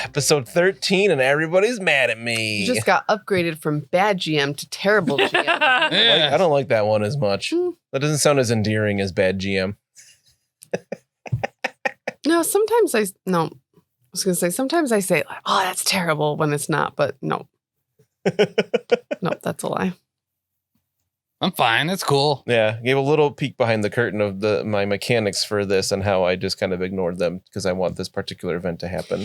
Episode 13, and everybody's mad at me. You just got upgraded from bad GM to terrible GM. I don't like that one as much. That doesn't sound as endearing as bad GM. No, sometimes I was going to say, sometimes I say, like, oh, that's terrible when it's not, but no. Nope, that's a lie. I'm fine. It's cool. Yeah, gave a little peek behind the curtain of my mechanics for this and how I just kind of ignored them because I want this particular event to happen.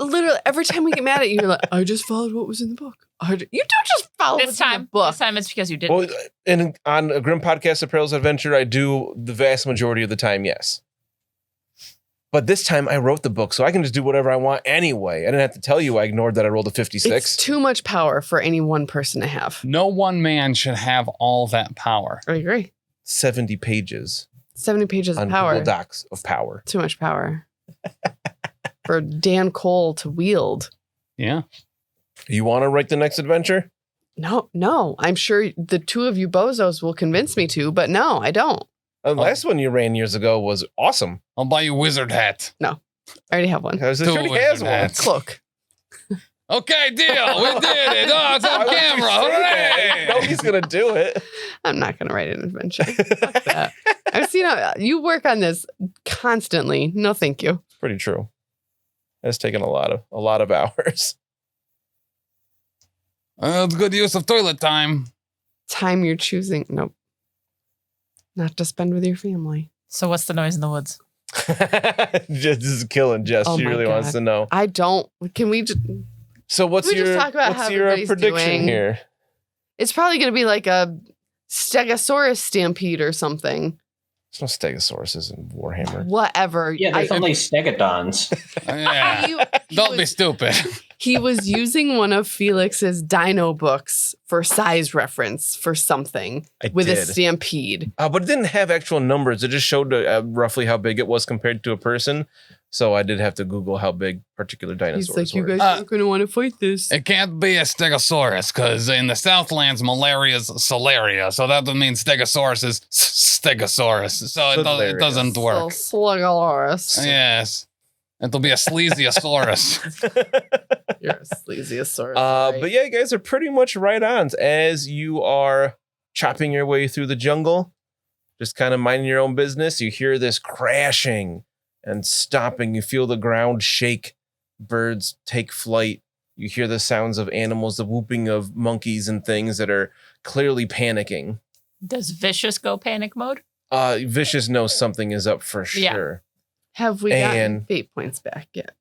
Literally, every time we get mad at you, you're like, I just followed what was in the book. You don't just follow what's in the book. This time it's because you didn't. Well, and on a Grim Podcast, A Perilous Adventure, I do the vast majority of the time, yes. But this time I wrote the book, so I can just do whatever I want anyway. I didn't have to tell you I ignored that I rolled a 56. It's too much power for any one person to have. No one man should have all that power. I agree. 70 pages. 70 pages of power. Google Docs of power. Too much power. For Dan Cole to wield. Yeah. You want to write the next adventure? No. I'm sure the two of you bozos will convince me to, but no, I don't. The last one you ran years ago was awesome. I'll buy you a wizard hat. No, I already have one. Because it already has one. hats. Cloak. Okay, deal. We did it. Oh, it's on camera. Hooray! No, he's going to do it. I'm not going to write an adventure. Fuck that. I've seen you work on this constantly. No, thank you. It's pretty true. It's taken a lot of hours. It's good use of toilet time. Time you're choosing. Nope. Not to spend with your family. So what's the noise in the woods? This is killing Jess. Oh She my really wants God. to know. I don't. Can we just... So what's Can we just your talk about how everybody's prediction doing? here? It's probably going to be like a Stegosaurus stampede or something. There's no stegosauruses in Warhammer. Whatever. Yeah, there's only stegodons. Yeah. Don't be stupid. He was using one of Felix's dino books for size reference for something I with a did. stampede. But it didn't have actual numbers. It just showed roughly how big it was compared to a person. So I did have to Google how big particular dinosaurs He's like, you were. guys aren't going to want to fight this. It can't be a stegosaurus because in the Southlands, malaria is salaria. So that would mean stegosaurus is stegosaurus. So it doesn't work. Slugalosaurus. Yes. It'll be a sleaziosaurus. You're a sleaziosaurus. Right? But yeah, you guys are pretty much right on. As you are chopping your way through the jungle, just kind of minding your own business, you hear this crashing and stomping. You feel the ground shake. Birds take flight. You hear the sounds of animals, the whooping of monkeys and things that are clearly panicking. Does Vicious go panic mode? Vicious knows something is up for Yeah. sure. Have we gotten fate points back yet?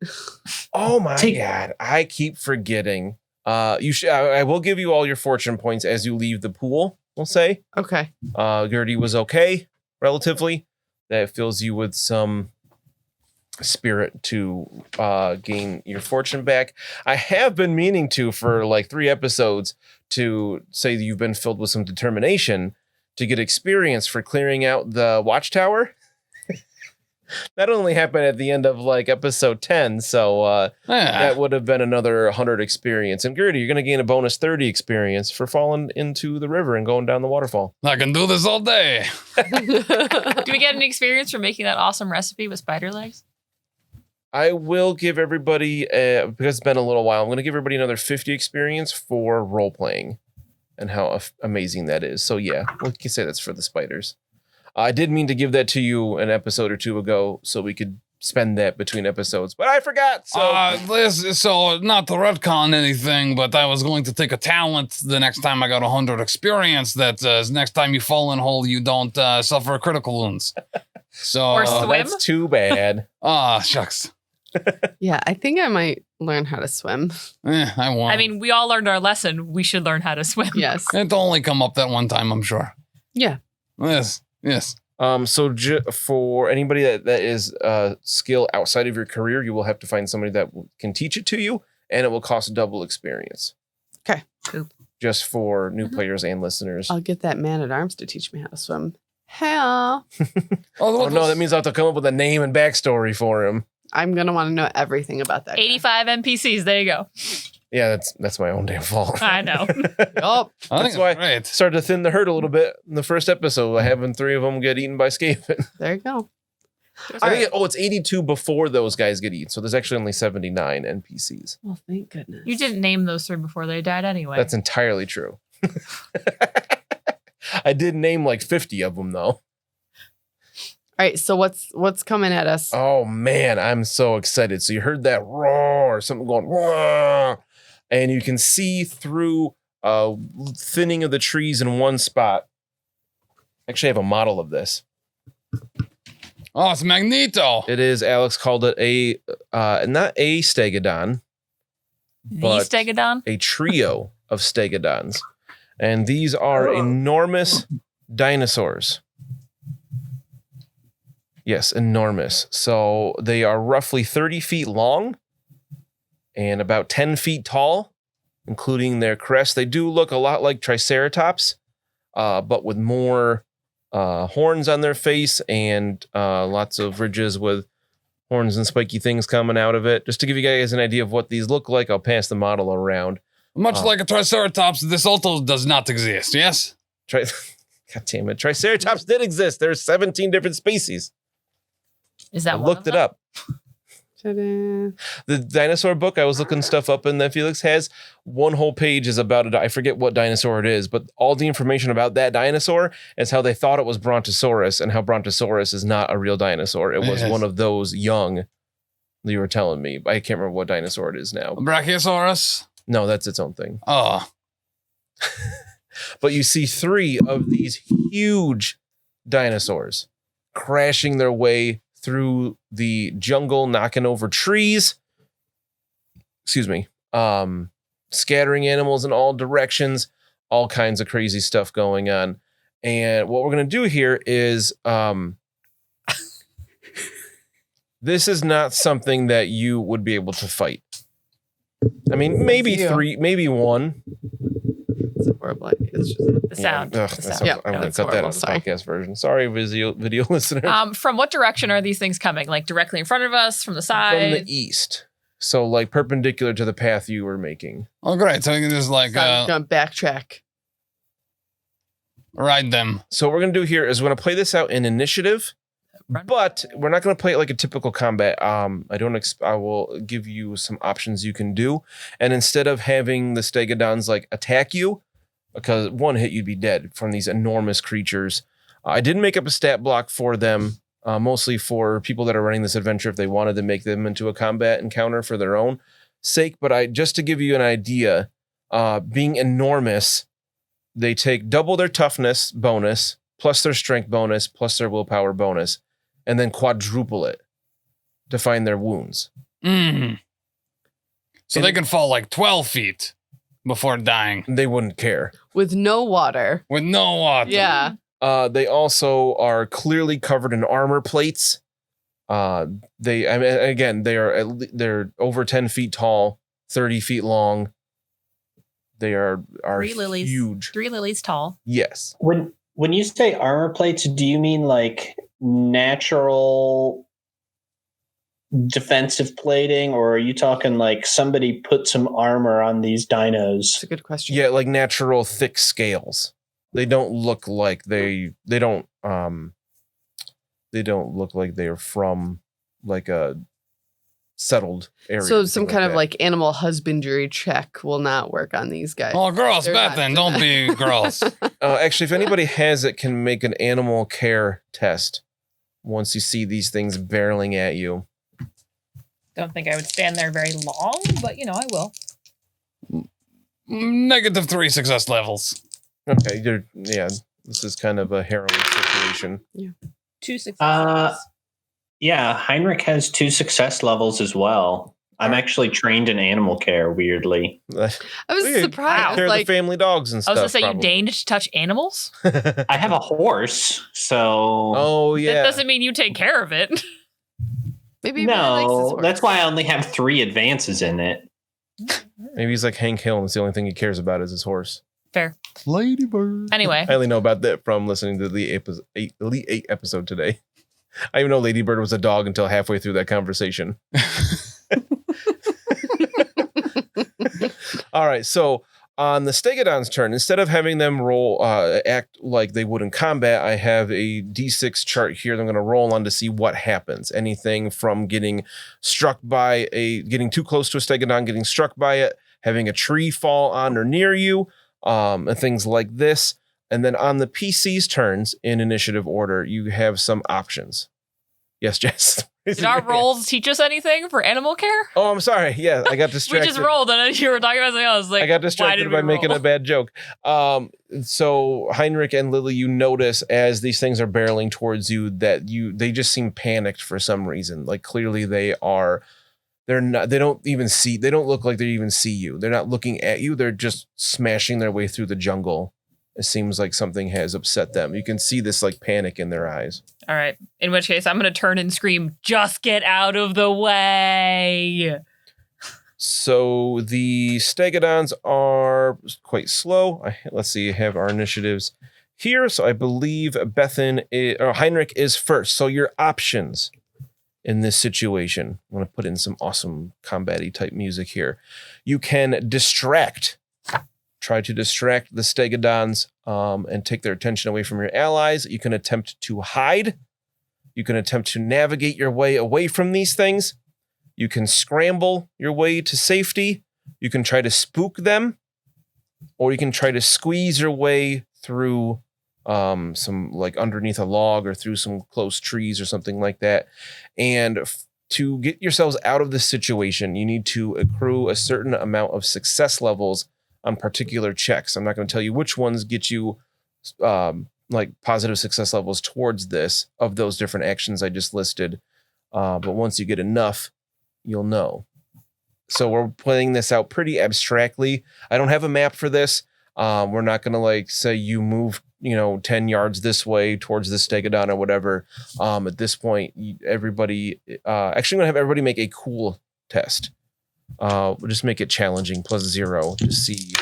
Oh my God. I keep forgetting. I will give you all your fortune points as you leave the pool, we'll say. Okay. Gerty was okay, relatively. That fills you with some spirit to gain your fortune back. I have been meaning to, for like 3 episodes, to say that you've been filled with some determination to get experience for clearing out the watchtower. That only happened at the end of like episode 10, so that would have been another 100 experience. And Gerty, you're going to gain a bonus 30 experience for falling into the river and going down the waterfall. I can do this all day. Do we get any experience for making that awesome recipe with spider legs? I will give everybody, because it's been a little while, I'm going to give everybody another 50 experience for role-playing and how amazing that is. So yeah, we can say that's for the spiders. I did mean to give that to you an episode or 2 ago so we could spend that between episodes, but I forgot. So not to retcon anything, but I was going to take a talent the next time I got 100 experience that next time you fall in hole, you don't suffer critical wounds. So Or swim? That's too bad. Shucks. Yeah, I think I might learn how to swim. I won't. I mean, we all learned our lesson. We should learn how to swim. Yes. It'll only come up that one time, I'm sure. Yeah. Yes. So for anybody that is skill outside of your career, you will have to find somebody that can teach it to you, and it will cost double experience. Okay. Just for new players and listeners. I'll get that man at arms to teach me how to swim. Hell. Oh no, that means I have to come up with a name and backstory for him. I'm going to want to know everything about that. 85 NPCs. There you go. Yeah, that's my own damn fault. I know. Yup. That's why I started to thin the herd a little bit in the first episode, having 3 of them get eaten by Skaven. There you go. It's 82 before those guys get eaten. So there's actually only 79 NPCs. Well, thank goodness. You didn't name those 3 before they died anyway. That's entirely true. I did name like 50 of them, though. All right, so what's coming at us? Oh, man, I'm so excited. So you heard that roar, something going, roar, and you can see through thinning of the trees in one spot. Actually, I have a model of this. Oh, it's Magneto. It is. Alex called it not a stegodon, but Stegodon? a trio of stegodons. And these are enormous dinosaurs. Yes, enormous. So they are roughly 30 feet long and about 10 feet tall, including their crest. They do look a lot like Triceratops, but with more horns on their face and lots of ridges with horns and spiky things coming out of it. Just to give you guys an idea of what these look like, I'll pass the model around. Much like a Triceratops, this also does not exist, yes? God damn it. Triceratops did exist. There's 17 different species. Is that I one looked of it them? up. Ta-da. The dinosaur book, I was looking stuff up in that Felix has. One whole page is about it. I forget what dinosaur it is, but all the information about that dinosaur is how they thought it was Brontosaurus and how Brontosaurus is not a real dinosaur. It was Yes. one of those young that you were telling me. I can't remember what dinosaur it is now. Brachiosaurus? No, that's its own thing. Oh. But you see 3 of these huge dinosaurs crashing their way through the jungle, knocking over trees. Excuse me. Scattering animals in all directions, all kinds of crazy stuff going on. And what we're going to do here is this is not something that you would be able to fight. I mean, maybe Theo. 3, maybe 1. It's a horrible idea. It's just The sound. Ugh, The that's sound. Yeah, I'm no, going to it's cut that horrible. out of the Sorry. podcast version. Sorry, video listener. From what direction are these things coming? Like directly in front of us, from the From side? the east. So like perpendicular to the path you were making. Oh, great. So we can just like I'm gonna backtrack. ride them. So what we're going to do here is we're going to play this out in initiative, but we're not going to play it like a typical combat. I will give you some options you can do. And instead of having the stegodons like attack you, because one hit you'd be dead from these enormous creatures. I didn't make up a stat block for them, mostly for people that are running this adventure if they wanted to make them into a combat encounter for their own sake. But just to give you an idea, being enormous, they take double their toughness bonus, plus their strength bonus, plus their willpower bonus, and then quadruple it to find their wounds. Mm. So And- they can fall like 12 feet before dying They wouldn't care. With no water. with no water. Yeah. They also are clearly covered in armor plates. They're over 10 feet tall, 30 feet long. They are 3 lilies. huge. 3 lilies tall. Yes. When you say armor plates, do you mean like natural defensive plating, or are you talking like somebody put some armor on these dinos? That's a good question. Yeah, like natural thick scales. They don't look like they don't look like they're from like a settled area. So or some anything kind of that. like animal husbandry check will not work on these guys. Oh, gross, They're not Bethen. Don't be gross. Actually, if anybody has it, can make an animal care test once you see these things barreling at you. Don't think I would stand there very long, but I will. -3 success levels. Okay, this is kind of a harrowing situation. 2 successes. Yeah, Heinrik has 2 success levels as well. I'm actually trained in animal care, weirdly. I was Yeah, surprised. They're the Like, family dogs and I stuff. was gonna say probably. you deigned to touch animals. I have a horse, so Oh That yeah. doesn't mean you take care of it. maybe he really likes his no, horse. that's why I only have 3 advances in it. Maybe he's like Hank Hill, and it's the only thing he cares about is his horse. Fair. Ladybird. Anyway, I only know about that from listening to the Elite 8 episode today. I didn't even know Ladybird was a dog until halfway through that conversation. All right, so on the Stegodon's turn, instead of having them roll, act like they would in combat, I have a D6 chart here that I'm going to roll on to see what happens. Anything from getting struck by getting too close to a Stegodon, getting struck by it, having a tree fall on or near you, and things like this. And then on the PC's turns in initiative order, you have some options. Yes, Jess. did our rolls teach us anything for animal care? Oh, I'm sorry. Yeah, I got We distracted. just rolled, and then you were talking about something else. Like, I got why distracted did by we making roll? a bad joke. So Heinrik and Lily, you notice as these things are barreling towards you that they just seem panicked for some reason. Like clearly they don't look like they even see you. They're not looking at you. They're just smashing their way through the jungle. It seems like something has upset them. You can see this like panic in their eyes. All right. In which case, I'm going to turn and scream, "Just get out of the way!" So the Stegodons are quite slow. Let's see, I have our initiatives here. So I believe Heinrik is first. So your options in this situation, I'm going to put in some awesome combat-y type music here. You can distract. Try to distract the Stegodons and take their attention away from your allies. You can attempt to hide. You can attempt to navigate your way away from these things. You can scramble your way to safety. You can try to spook them, or you can try to squeeze your way through some like underneath a log or through some close trees or something like that. And to get yourselves out of this situation, you need to accrue a certain amount of success levels on particular checks. I'm not going to tell you which ones get you like positive success levels towards this of those different actions I just listed. But once you get enough, you'll know. So we're playing this out pretty abstractly. I don't have a map for this. We're not going to like say you move, 10 yards this way towards the Stegodon or whatever. At this point, everybody, actually I'm going to have everybody make a cool test. We'll just make it challenging, +0 to see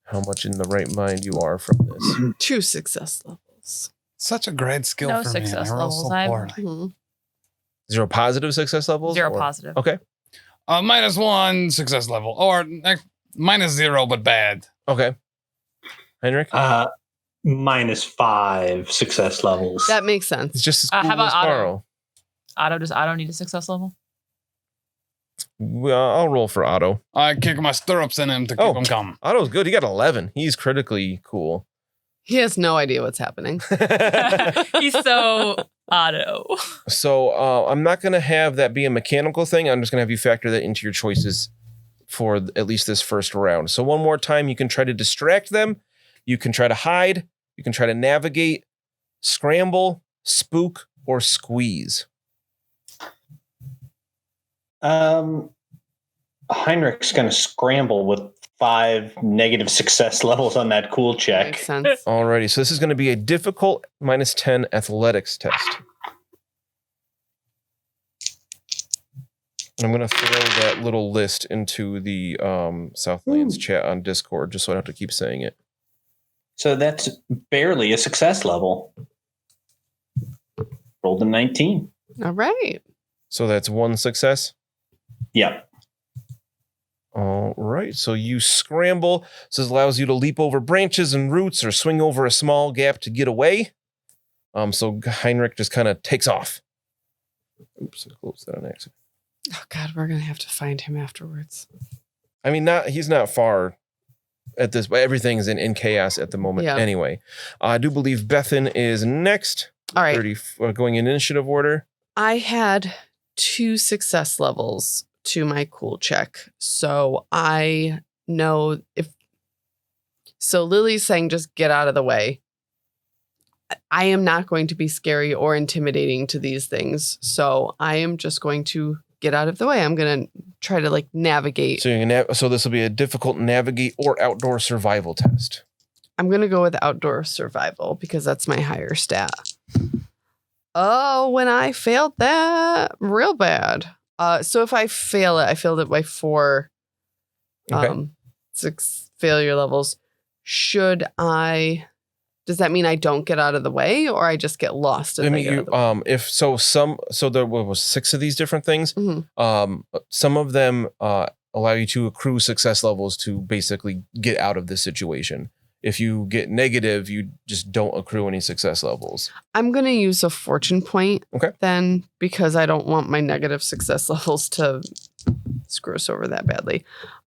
how much in the right mind you are from this. 2 success levels. Such a great skill No for success me. I roll levels. so I'm- poorly. Mhm. 0 positive success levels? 0 or- positive. Okay. -1 success level, or -0 but bad. Okay. Heinrik? -5 success levels. That makes sense. It's just as how cool about as Otto? Carl. Does Otto need a success level? Well, I'll roll for Otto. I kick my stirrups in him to keep him calm. Otto's good. He got 11. He's critically cool. He has no idea what's happening. He's so Otto. So I'm not going to have that be a mechanical thing. I'm just going to have you factor that into your choices for at least this first round. So one more time, you can try to distract them. You can try to hide. You can try to navigate, scramble, spook, or squeeze. Heinrich's going to scramble with 5 negative success levels on that cool check. Makes sense. Alrighty, so this is going to be a difficult -10 athletics test. And I'm going to throw that little list into the Southlands chat on Discord, just so I don't have to keep saying it. So that's barely a success level. Rolled a 19. All right. So that's 1 success. Yep. All right, so you scramble. So this allows you to leap over branches and roots or swing over a small gap to get away. So Heinrik just kind of takes off. Oops, I closed that on accident. Oh God, we're gonna have to find him afterwards. I mean, he's not far at this, but everything's in chaos at the moment anyway. I do believe Bethen is next. All right. Going in initiative order. I had 2 success levels to my cool check. So I know so Lily's saying just get out of the way. I am not going to be scary or intimidating to these things. So I am just going to get out of the way. I'm going to try to like navigate. So this will be a difficult navigate or outdoor survival test. I'm going to go with outdoor survival because that's my higher stat. Oh, when I failed that real bad. So if I fail it, I failed it by 4 Okay. 6 failure levels. Does that mean I don't get out of the way or I just get lost? I mean, there was 6 of these different things. Mhm. Some of them allow you to accrue success levels to basically get out of this situation. If you get negative, you just don't accrue any success levels. I'm going to use a fortune point then because I don't want my negative success levels to screw us over that badly.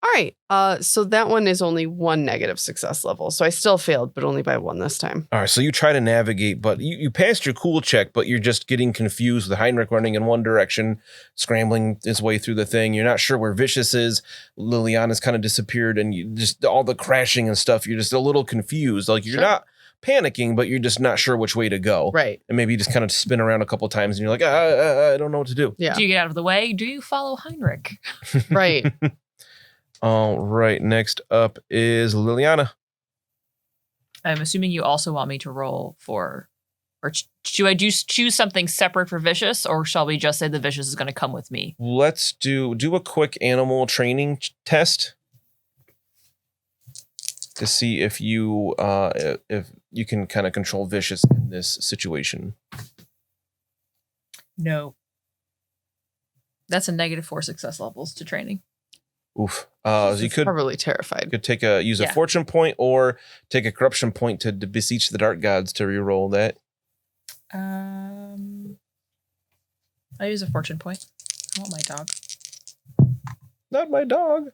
All right. So that one is only 1 negative success level. So I still failed, but only by 1 this time. All right, so you try to navigate, but you passed your cool check, but you're just getting confused with Heinrik running in one direction, scrambling his way through the thing. You're not sure where Vicious is. Liliana's kind of disappeared, and you just all the crashing and stuff. You're just a little confused. Like you're not panicking, but you're just not sure which way to go. Right. And maybe you just kind of spin around a couple times, and you're like, I don't know what to do. Yeah. Do you get out of the way? Do you follow Heinrik? Right. All right. Next up is Liliana. I'm assuming you also want me to roll for, or should I choose something separate for Vicious, or shall we just say the Vicious is going to come with me? Let's do a quick animal training test to see if you can kind of control Vicious in this situation. No. That's a -4 success levels to training. Oof. So you He's could probably terrified. use a fortune point or take a corruption point to beseech the dark gods to reroll that. I use a fortune point. I want my dog. Not my dog.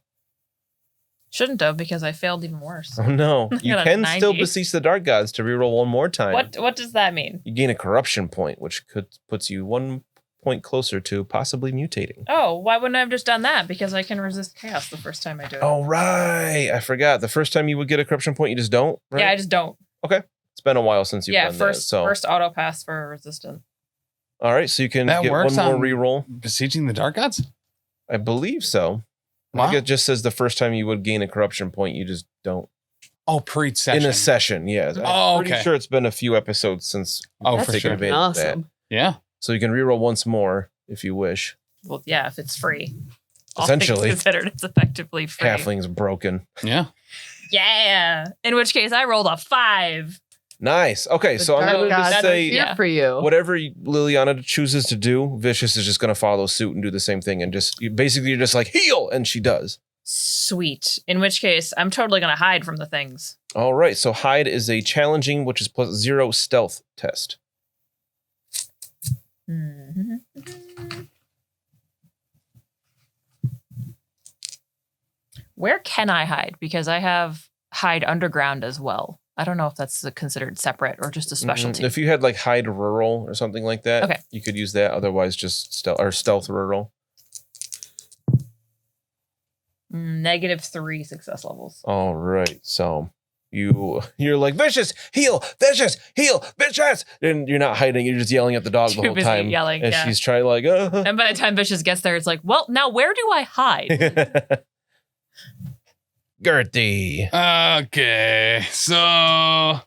Shouldn't have, because I failed even worse. Oh no. You got a can still 90. beseech the dark gods to reroll one more time. What does that mean? You gain a corruption point, which puts you 1 point closer to possibly mutating. Oh, why wouldn't I have just done that? Because I can resist chaos the first time I do it. Oh, right. I forgot. The first time you would get a corruption point, you just don't, right? Yeah, I just don't. Okay. It's been a while since you've done that. So first auto pass for resistant. all right, so you can That get one works more on- reroll. Besieging the dark gods? I believe so. I Wow. think it just says the first time you would gain a corruption point, you just don't. Oh, pre-session. In a session, yeah. Oh, I'm pretty okay. sure it's been a few episodes since Oh, we've for taken sure. advantage of that. Awesome. Yeah. So you can reroll once more if you wish. Well, yeah, if it's free. All Essentially. things considered, it's effectively free. Halfling's broken. Yeah. Yeah. In which case, I rolled a 5. Nice. Okay, The so I'm dark going to gods just are say here Yeah. for you. whatever Liliana chooses to do, Vicious is just going to follow suit and do the same thing. And basically you're just like, heal! And she does. Sweet. In which case, I'm totally going to hide from the things. All right, so hide is a challenging, which is +0 stealth test. Mhm. Where can I hide? Because I have hide underground as well. I don't know if that's considered separate or just a specialty. If you had like hide rural or something like that, Okay. you could use that. Otherwise, just stealth rural. -3 success levels. All right, so you're like Vicious, heal, Vicious, and you're not hiding. You're just yelling at the dog the Too whole busy time, yelling, and yeah. she's trying like. And by the time Vicious gets there, it's like, well, now where do I hide? Gerty. Okay. So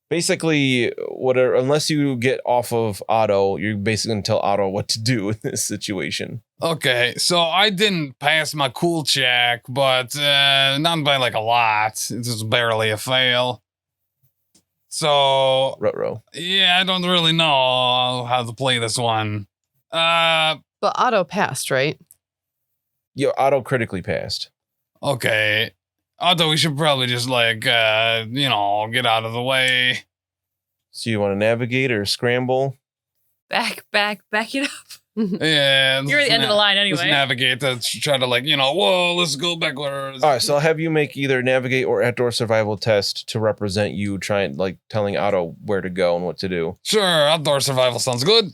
Basically, whatever. Unless you get off of Otto, you're basically gonna tell Otto what to do in this situation. okay, so I didn't pass my cool check, but not by like a lot. It's just barely a fail. So Ruh-roh. yeah, I don't really know how to play this one. But auto passed, right? Yo, Otto critically passed. Okay. Although we should probably just like get out of the way. So you want to navigate or scramble? Back it up. Yeah. You're at the end of the line Let's anyway. navigate. Let's try to whoa, let's go backwards. All right, so I'll have you make either navigate or outdoor survival test to represent you trying, like, telling Otto where to go and what to do. Sure, outdoor survival sounds good.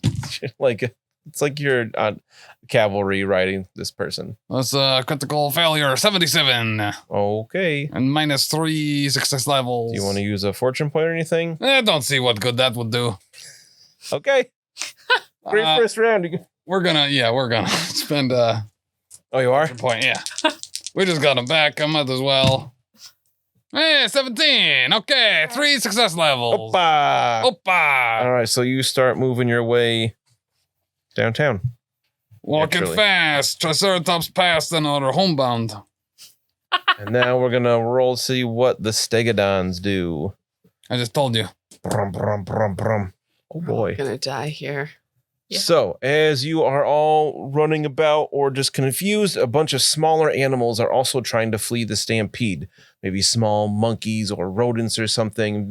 Like, it's like you're on cavalry riding this person. That's a critical failure, 77. Okay. And -3 success levels. Do you want to use a fortune point or anything? I don't see what good that would do. Okay. Great Uh, first round. we're gonna spend Oh, you are? point. Yeah, we just got him back. I might as well. Hey, 17. Okay, 3 success levels. Opa! Opa! All right, so you start moving your way downtown. Walking Naturally. fast. Triceratops past and are homebound. And now we're going to roll to see what the Stegodons do. I just told you. Brum, brum, brum, brum. Oh, I'm boy. gonna die here. Yeah. So, as you are all running about or just confused, a bunch of smaller animals are also trying to flee the stampede. Maybe small monkeys or rodents or something,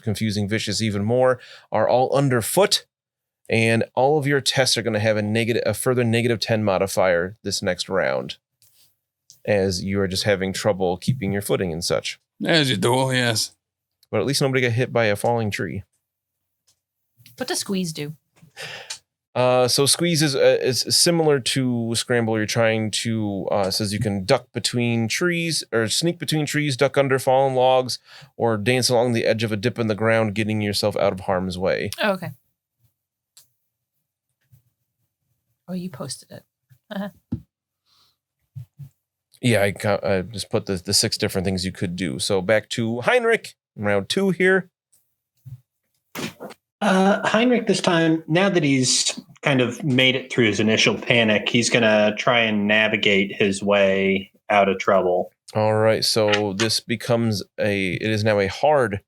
confusing Vicious even more, are all underfoot. And all of your tests are going to have a further negative 10 modifier this next round, as you are just having trouble keeping your footing and such. As you do, yes. But at least nobody got hit by a falling tree. What does squeeze do? So squeeze is similar to scramble. You're trying to says you can duck between trees or sneak between trees, duck under fallen logs, or dance along the edge of a dip in the ground, getting yourself out of harm's way. Oh, okay. Oh, you posted it. Yeah, I just put the 6 different things you could do. So back to Heinrik, round 2 here. Heinrich this time, now that he's kind of made it through his initial panic, he's going to try and navigate his way out of trouble. All right, so this becomes it is now a hard,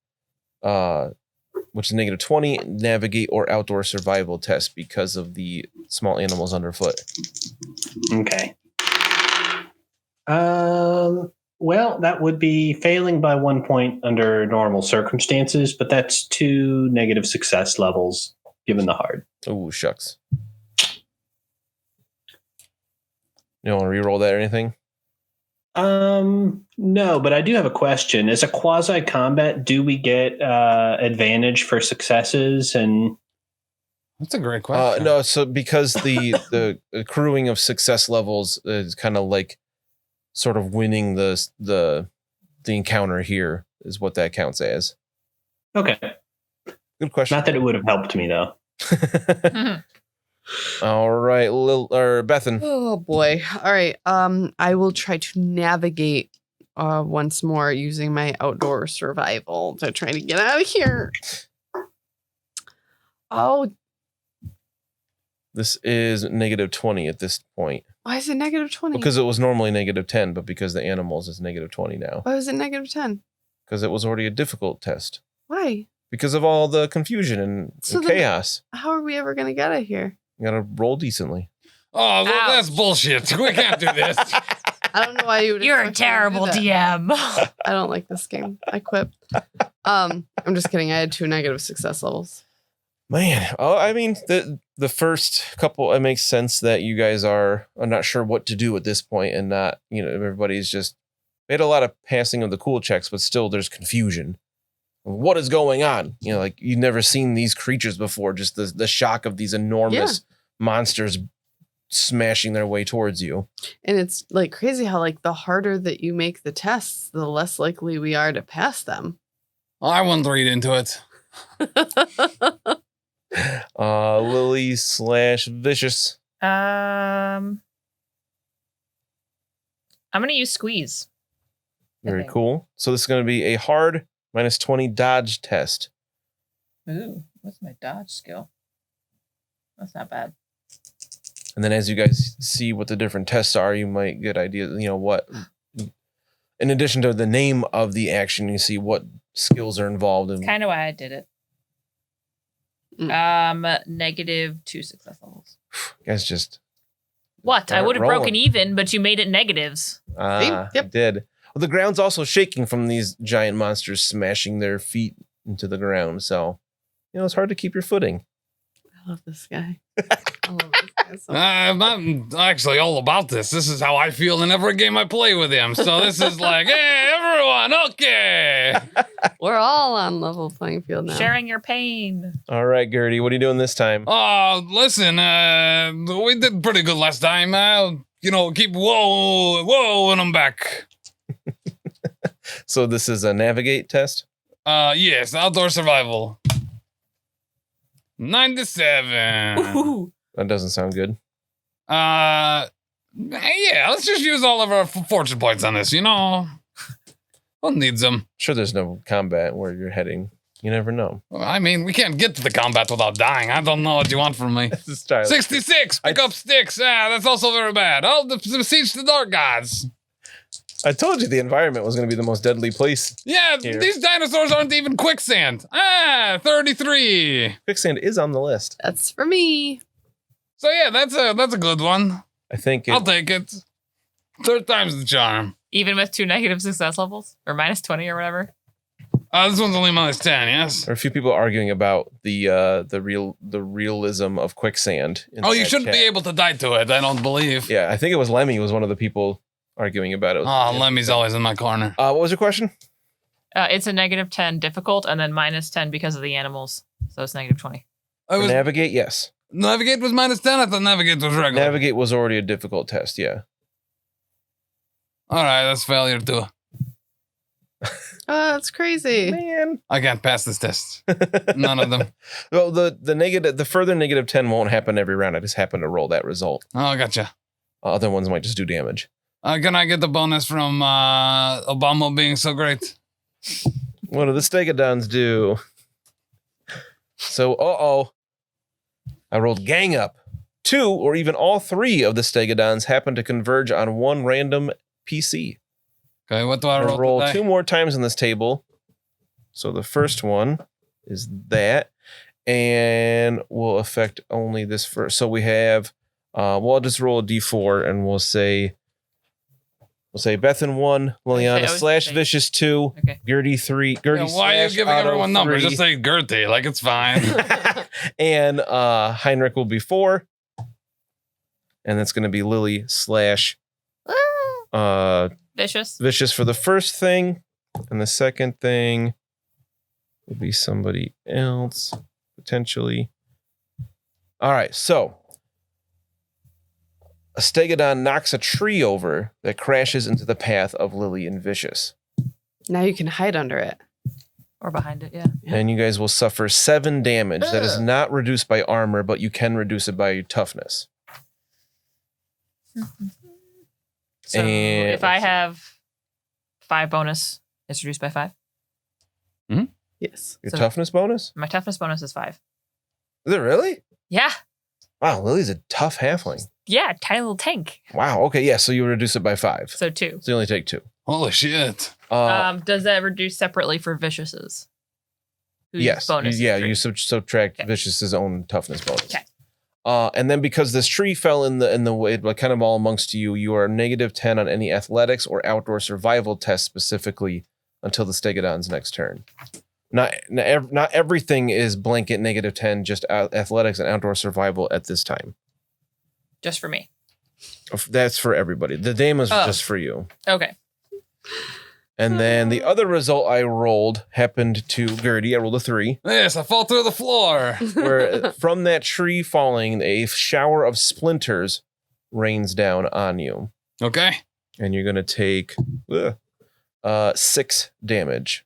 which is negative 20, navigate or outdoor survival test because of the small animals underfoot. Okay. Well, that would be failing by 1 point under normal circumstances, but that's 2 negative success levels given the hard. Oh, shucks. You don't want to re-roll that or anything? No, but I do have a question. As a quasi-combat, do we get advantage for successes? And That's a great question. No, so because the accruing of success levels is kind of like sort of winning the encounter here is what that counts as. okay, Good question. not that it would have helped me though. All right, Bethen. Oh boy. All right. I will try to navigate once more using my outdoor survival to try to get out of here. Oh, This is negative 20 at this point. why is it negative 20? Because it was normally negative 10, but because the animals is negative 20 now. Why was it negative 10? Because it was already a difficult test. Why? Because of all the confusion and So then- chaos. How are we ever going to get out of here? You gotta roll decently. Oh, well, that's Ouch. bullshit. We can't do this. I don't know why you would. You're a expect me to do terrible that. DM. I don't like this game. I quit. I'm just kidding. I had 2 negative success levels. Man, I mean, the first couple, it makes sense that you guys are not sure what to do at this point, and not, everybody's just, they had a lot of passing of the cool checks, but still there's confusion. What is going on? Like you've never seen these creatures before, just the shock of these enormous monsters smashing their way towards you. And it's like crazy how like the harder that you make the tests, the less likely we are to pass them. I wouldn't read into it. Lily / Vicious. I'm gonna use squeeze. Very Okay. cool. So this is going to be a hard -20 dodge test. Ooh, what's my dodge skill? That's not bad. And then as you guys see what the different tests are, you might get ideas, what, in addition to the name of the action, you see what skills are involved in. Kind of why I did it. Negative 2 success levels. Guys just. What? I Start would have broken rolling. even, but you made it negatives. Yep. It did. Well, the ground's also shaking from these giant monsters smashing their feet into the ground. So, it's hard to keep your footing. I love this guy. I love this guy so much. I'm actually all about this. This is how I feel in every game I play with him. So this is like, hey, everyone, okay. We're all on level playing field now. Sharing your pain. All right, Gerty, what are you doing this time? Oh, listen, we did pretty good last time. Keep whoa, and I'm back. So this is a navigate test? Yes, outdoor survival. 97. Ooh. That doesn't sound good. Yeah, let's just use all of our fortune points on this, you know? Who needs them? Sure, there's no combat where you're heading. You never know. I mean, we can't get to the combat without dying. I don't know what you want from me. 66, pick up sticks. That's also very bad. Oh, the besiege the dark gods. I told you the environment was going to be the most deadly place. Yeah, Here. these dinosaurs aren't even quicksand. 33. Quicksand is on the list. That's for me. So yeah, that's a good one. I think I'll take it. Third time's the charm. Even with 2 negative success levels or minus 20 or whatever. This one's only minus 10, yes? there are a few people arguing about the realism of quicksand. in Oh, you that shouldn't chat. be able to die to it, I don't believe. Yeah, I think it was Lemmy was one of the people arguing about it. Oh, Lemmy's always in my corner. What was your question? It's a negative 10 difficult and then minus 10 because of the animals. So it's negative 20. Navigate, yes. Navigate was minus 10? I thought Navigate was regular. Navigate was already a difficult test, yeah. All right, that's failure too. Oh, that's crazy. Man. I can't pass this test. None of them. Well, the further negative 10 won't happen every round. I just happen to roll that result. Oh, gotcha. Other ones might just do damage. Can I get the bonus from Obama being so great? What do the Stegodons do? So, I rolled gang up. 2 or even all 3 of the Stegodons happen to converge on one random PC. Okay, what do I I'll roll? roll today? 2 more times in this table. So the first one is that. And will affect only this first. So we have, I'll just roll a d4 and we'll say Bethen 1, Liliana I was / saying- Vicious 2, Okay. Gerty 3, Gerty Yeah, why are you / giving Otto everyone numbers? 3, Just say Gerty, like it's fine. and Heinrik will be 4. And that's going to be Lily / Vicious. Vicious for the first thing. And the second thing will be somebody else, potentially. All right, so a Stegodon knocks a tree over that crashes into the path of Lily and Vicious. Now you can hide under it. Or behind it, yeah. And you guys will suffer 7 damage. That is not reduced by armor, but you can reduce it by your toughness. So And- if I have 5 bonus, it's reduced by 5. Yes. Your So- toughness bonus? My toughness bonus is 5. Is it really? Yeah. Wow, Lily's a tough halfling. Yeah, tiny little tank. Wow, okay, yeah, so you reduce it by 5. So 2. So you only take 2. Holy shit. Does that reduce separately for vicious's? Whose Yes. bonus is Yeah, three? you subtract Okay. Vicious's own toughness bonus. Okay. And then because this tree fell in the way, like kind of all amongst you, you are negative 10 on any athletics or outdoor survival test specifically until the Stegodon's next turn. Not everything is blanket negative 10, just athletics and outdoor survival at this time. Just for me. That's for everybody. The dame is Oh. just for you. Okay. And then the other result I rolled happened to Gerty. I rolled a 3. Yes, I fall through the floor. Where from that tree falling, a shower of splinters rains down on you. Okay. And you're going to take 6 damage.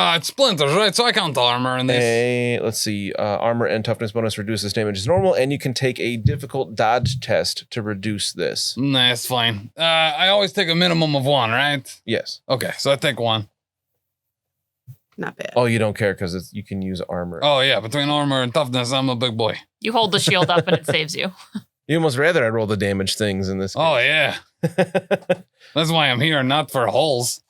It's splinters, right? So I count armor in this. Let's see. Armor and toughness bonus reduces damage as normal, and you can take a difficult dodge test to reduce this. Nah, it's fine. I always take a minimum of 1, right? Yes. Okay, so I take 1. Not bad. Oh, you don't care because you can use armor. Oh, yeah, between armor and toughness, I'm a big boy. You hold the shield up and it saves you. You almost rather I roll the damage things in this. Oh, yeah. That's why I'm here, not for holes.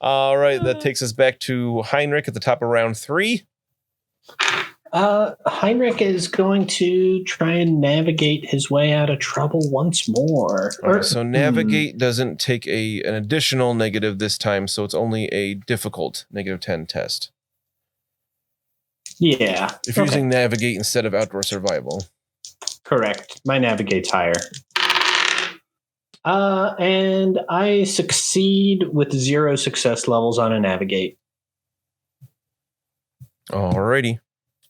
All right, that takes us back to Heinrik at the top of round 3. Heinrich is going to try and navigate his way out of trouble once more. All right, so navigate doesn't take an additional negative this time, so it's only a difficult negative 10 test. Yeah. If you're using navigate instead of outdoor survival. Correct. My navigate's higher. And I succeed with 0 success levels on a navigate. Alrighty.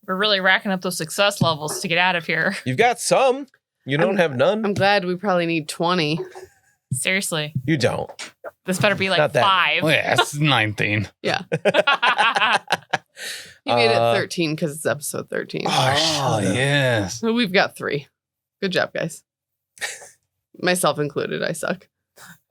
We're really racking up those success levels to get out of here. You've got some. You don't have none. I'm glad we probably need 20. Seriously. You don't. This better be like Not that 5. Oh, yeah, it's 19. Yeah. You made it 13 because it's episode 13. Oh, yes. So we've got 3. Good job, guys. Myself included, I suck.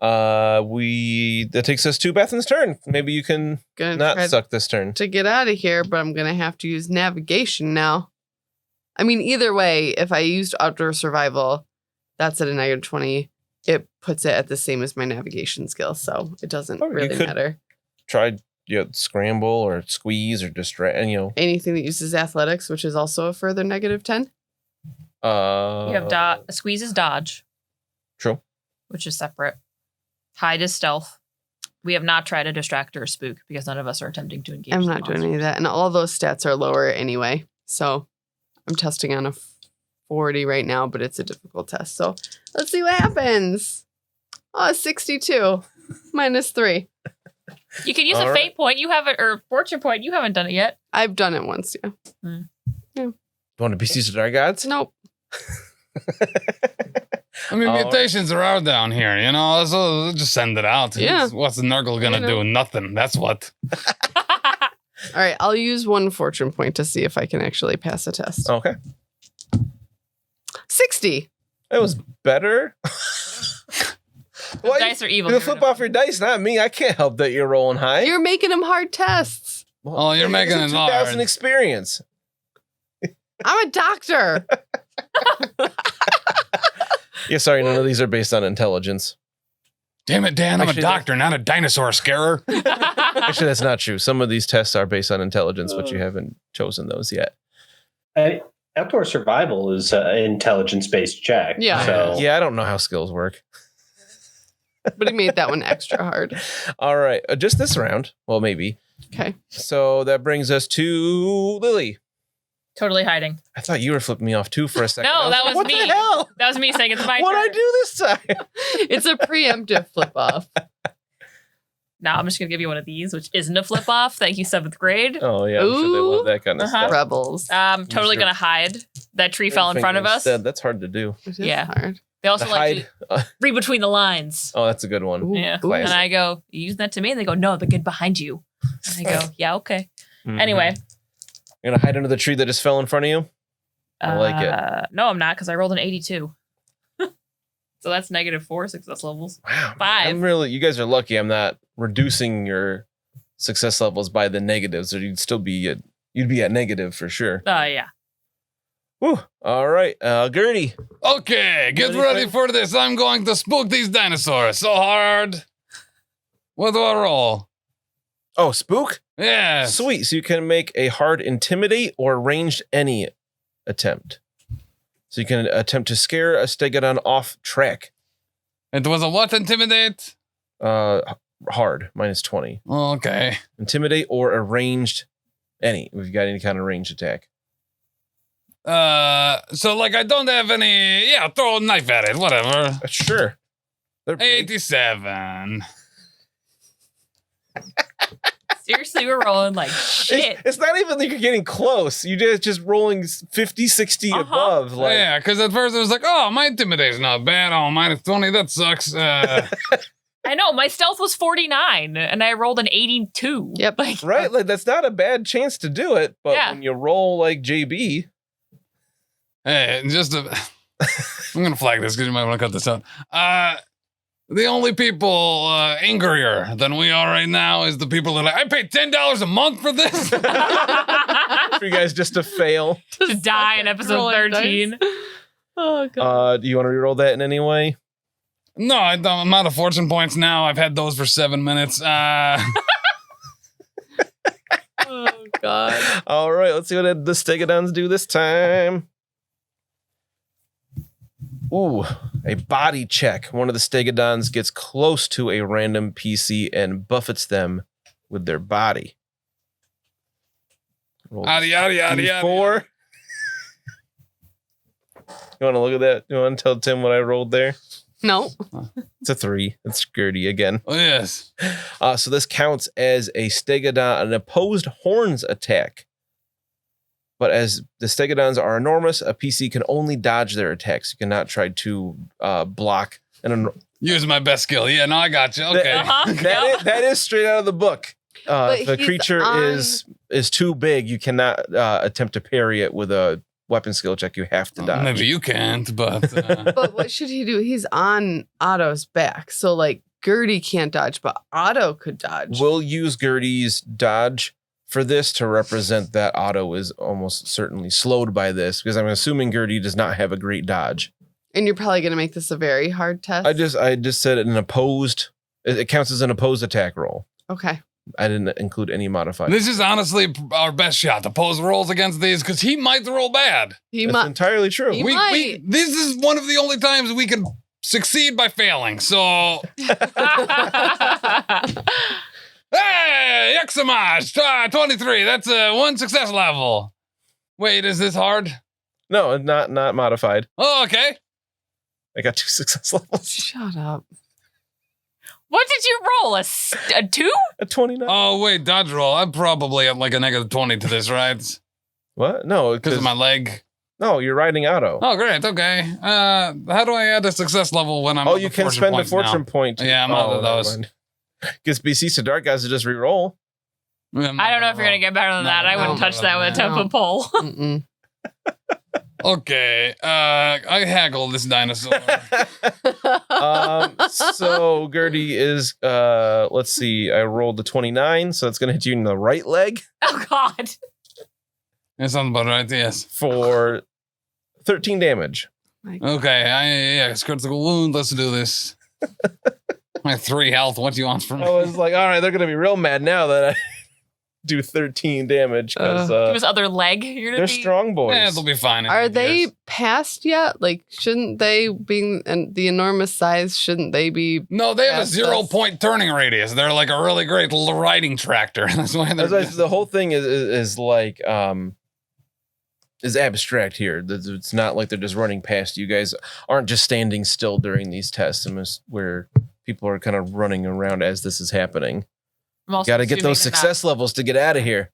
That takes us to Bethen's turn. Maybe you can Gonna not try suck this turn. to get out of here, but I'm gonna have to use navigation now. I mean, either way, if I used outdoor survival, that's at a -20. It puts it at the same as my navigation skill, so it doesn't Oh, you really could- matter. Try scramble or squeeze or distract, and Anything that uses athletics, which is also a further -10. You have squeeze is dodge, True. which is separate. Hide is stealth. We have not tried a distract or a spook because none of us are attempting to engage. I'm the not doing any of monsters. that, and all those stats are lower anyway. So I'm testing on a 40 right now, but it's a difficult test. So let's see what happens. Oh, 62 -3. You can use All a right. fate point. You haven't, or fortune point. You haven't done it yet. I've done it once, yeah. You want to be Beasties of Dark Gods? Nope. I mean, All right. mutations are out down here, you know, so just send it out. Yeah. What's the Nurgle gonna You know. do? Nothing. That's what. All right, I'll use 1 fortune point to see if I can actually pass a test. Okay. 60. That was better. Why dice are evil. You Get rid flip of off your dice, not me. I can't help that you're rolling high. You're making them hard tests. Oh, you're making it's it a 2,000 hard. experience. I'm a doctor. Yeah, sorry, none of these are based on intelligence. Damn it, Dan! I'm Actually, a doctor, not a dinosaur scarer. Actually, that's not true. Some of these tests are based on intelligence, but you haven't chosen those yet. Outdoor survival is an intelligence-based check. Yeah. So Yeah, I don't know how skills work. But he made that one extra hard. All right, just this round. Well, maybe. Okay. So that brings us to Lily. Totally hiding. I thought you were flipping me off too for a second. No, I that like, was what me. the hell? That was me saying it's my What'd I turn. do this time? It's a preemptive flip off. Now I'm just gonna give you one of these, which isn't a flip off. Thank you, 7th grade. Oh yeah, I'm sure they love that kind of Uh-huh. stuff. Rebels. Totally Sure. gonna hide. That tree fell in front of us. Instead. That's hard to do. It is Yeah. hard. They also The like hide. to read between the lines. Oh, that's a good one. Ooh, Yeah. ooh. And I go, you use that to me? And they go, no, the kid behind you. And I go, yeah, okay. Mhm. Anyway. You're gonna hide under the tree that just fell in front of you. I like it. No, I'm not, because I rolled an 82. So that's -4 success levels. Wow. 5. I'm really. You guys are lucky. I'm not reducing your success levels by the negatives, or you'd still be at. You'd be at negative for sure. Yeah. Whew. All right, Gerty. Okay, get Anything? ready for this. I'm going to spook these dinosaurs so hard. What do I roll? Oh, spook. Yeah. Sweet. So you can make a hard intimidate or ranged any attempt. So you can attempt to scare a stegodon off track. It was a what? Intimidate? Hard, -20. Okay. Intimidate or a ranged any. If you've got any kind of ranged attack. So like I don't have any. Yeah, throw a knife at it. Whatever. Sure. They're big. 87. Seriously, we're rolling like shit. It's not even like you're getting close. You just rolling 50, 60 above. Like, Yeah, because at first it was like, oh, my intimidate's not bad. Oh, -20, that sucks. I know, my stealth was 49, and I rolled an 82. Yep. Like, right? Like that's not a bad chance to do it. But Yeah. when you roll like JB, Hey, just a. I'm gonna flag this because you might want to cut this out. The only people angrier than we are right now is the people that are like, I paid $10 a month for this. for you guys just to fail. to die in episode Rolling 13. dice. Oh god. Do you want to reroll that in any way? No, I don't, I'm out of fortune points now. I've had those for 7 minutes. Oh god. All right, let's see what the stegodons do this time. Ooh, a body check. One of the stegodons gets close to a random PC and buffets them with their body. Roll Yada, yada, yada, yada. 4. You want to look at that? You want to tell Tim what I rolled there? No. It's a 3. It's Gerty again. Oh, yes. So this counts as a stegodon, an opposed horns attack. But as the stegodons are enormous, a PC can only dodge their attacks. You cannot try to block. Use my best skill. Yeah, no, I got you. Okay. Uh-huh. That is straight out of the book. But If a he's creature on- is is too big, you cannot attempt to parry it with a weapon skill check. You have to dodge. Maybe you can't, but But what should he do? He's on Otto's back. So like Gerty can't dodge, but Otto could dodge. We'll use Gerty's dodge for this to represent that Otto is almost certainly slowed by this, because I'm assuming Gerty does not have a great dodge. And you're probably going to make this a very hard test. I just said an opposed. It counts as an opposed attack roll. Okay. I didn't include any modifiers. this is honestly our best shot to pose rolls against these because he might roll bad. He That's might. entirely true. He might. This is one of the only times we can succeed by failing. So, hey, Examage, 23. That's one success level. Wait, is this hard? No, not modified. Oh, okay. I got 2 success levels. Shut up. What did you roll? A 2? A 29. Oh, wait, dodge roll. I'm probably at like a negative 20 to this, right? What? No, Because of my leg. No, you're riding Otto. Oh, great. Okay. How do I add a success level when I'm? Oh, at you the can fortune spend a points fortune now? point. Yeah, I'm out of those. Because BC to Dark guys to just re-roll. Yeah, I don't know if you're going to get better than that. I wouldn't touch that with a tempo pole. Mm-mm. Okay. I haggle this dinosaur. So Gerty is let's see, I rolled the 29, so it's gonna hit you in the right leg Oh, God. That sounds about right. Yes. for 13 damage. Okay. It's critical wound. Let's do this. My 3 health. What do you want from me? I was like, all right, they're gonna be real mad now that I do 13 damage because Give his other leg. You're gonna they're be... strong boys. Yeah, they'll be fine. Are they Yes. past yet? Like, shouldn't they, being the enormous size, shouldn't they be? No, they have a Past 0 us? point turning radius. They're like a really great riding tractor. That's why they're. The whole thing is like is abstract here. It's not like they're just running past you guys. Aren't just standing still during these tests, where people are kind of running around as this is happening. Got to get those success levels to get out of here.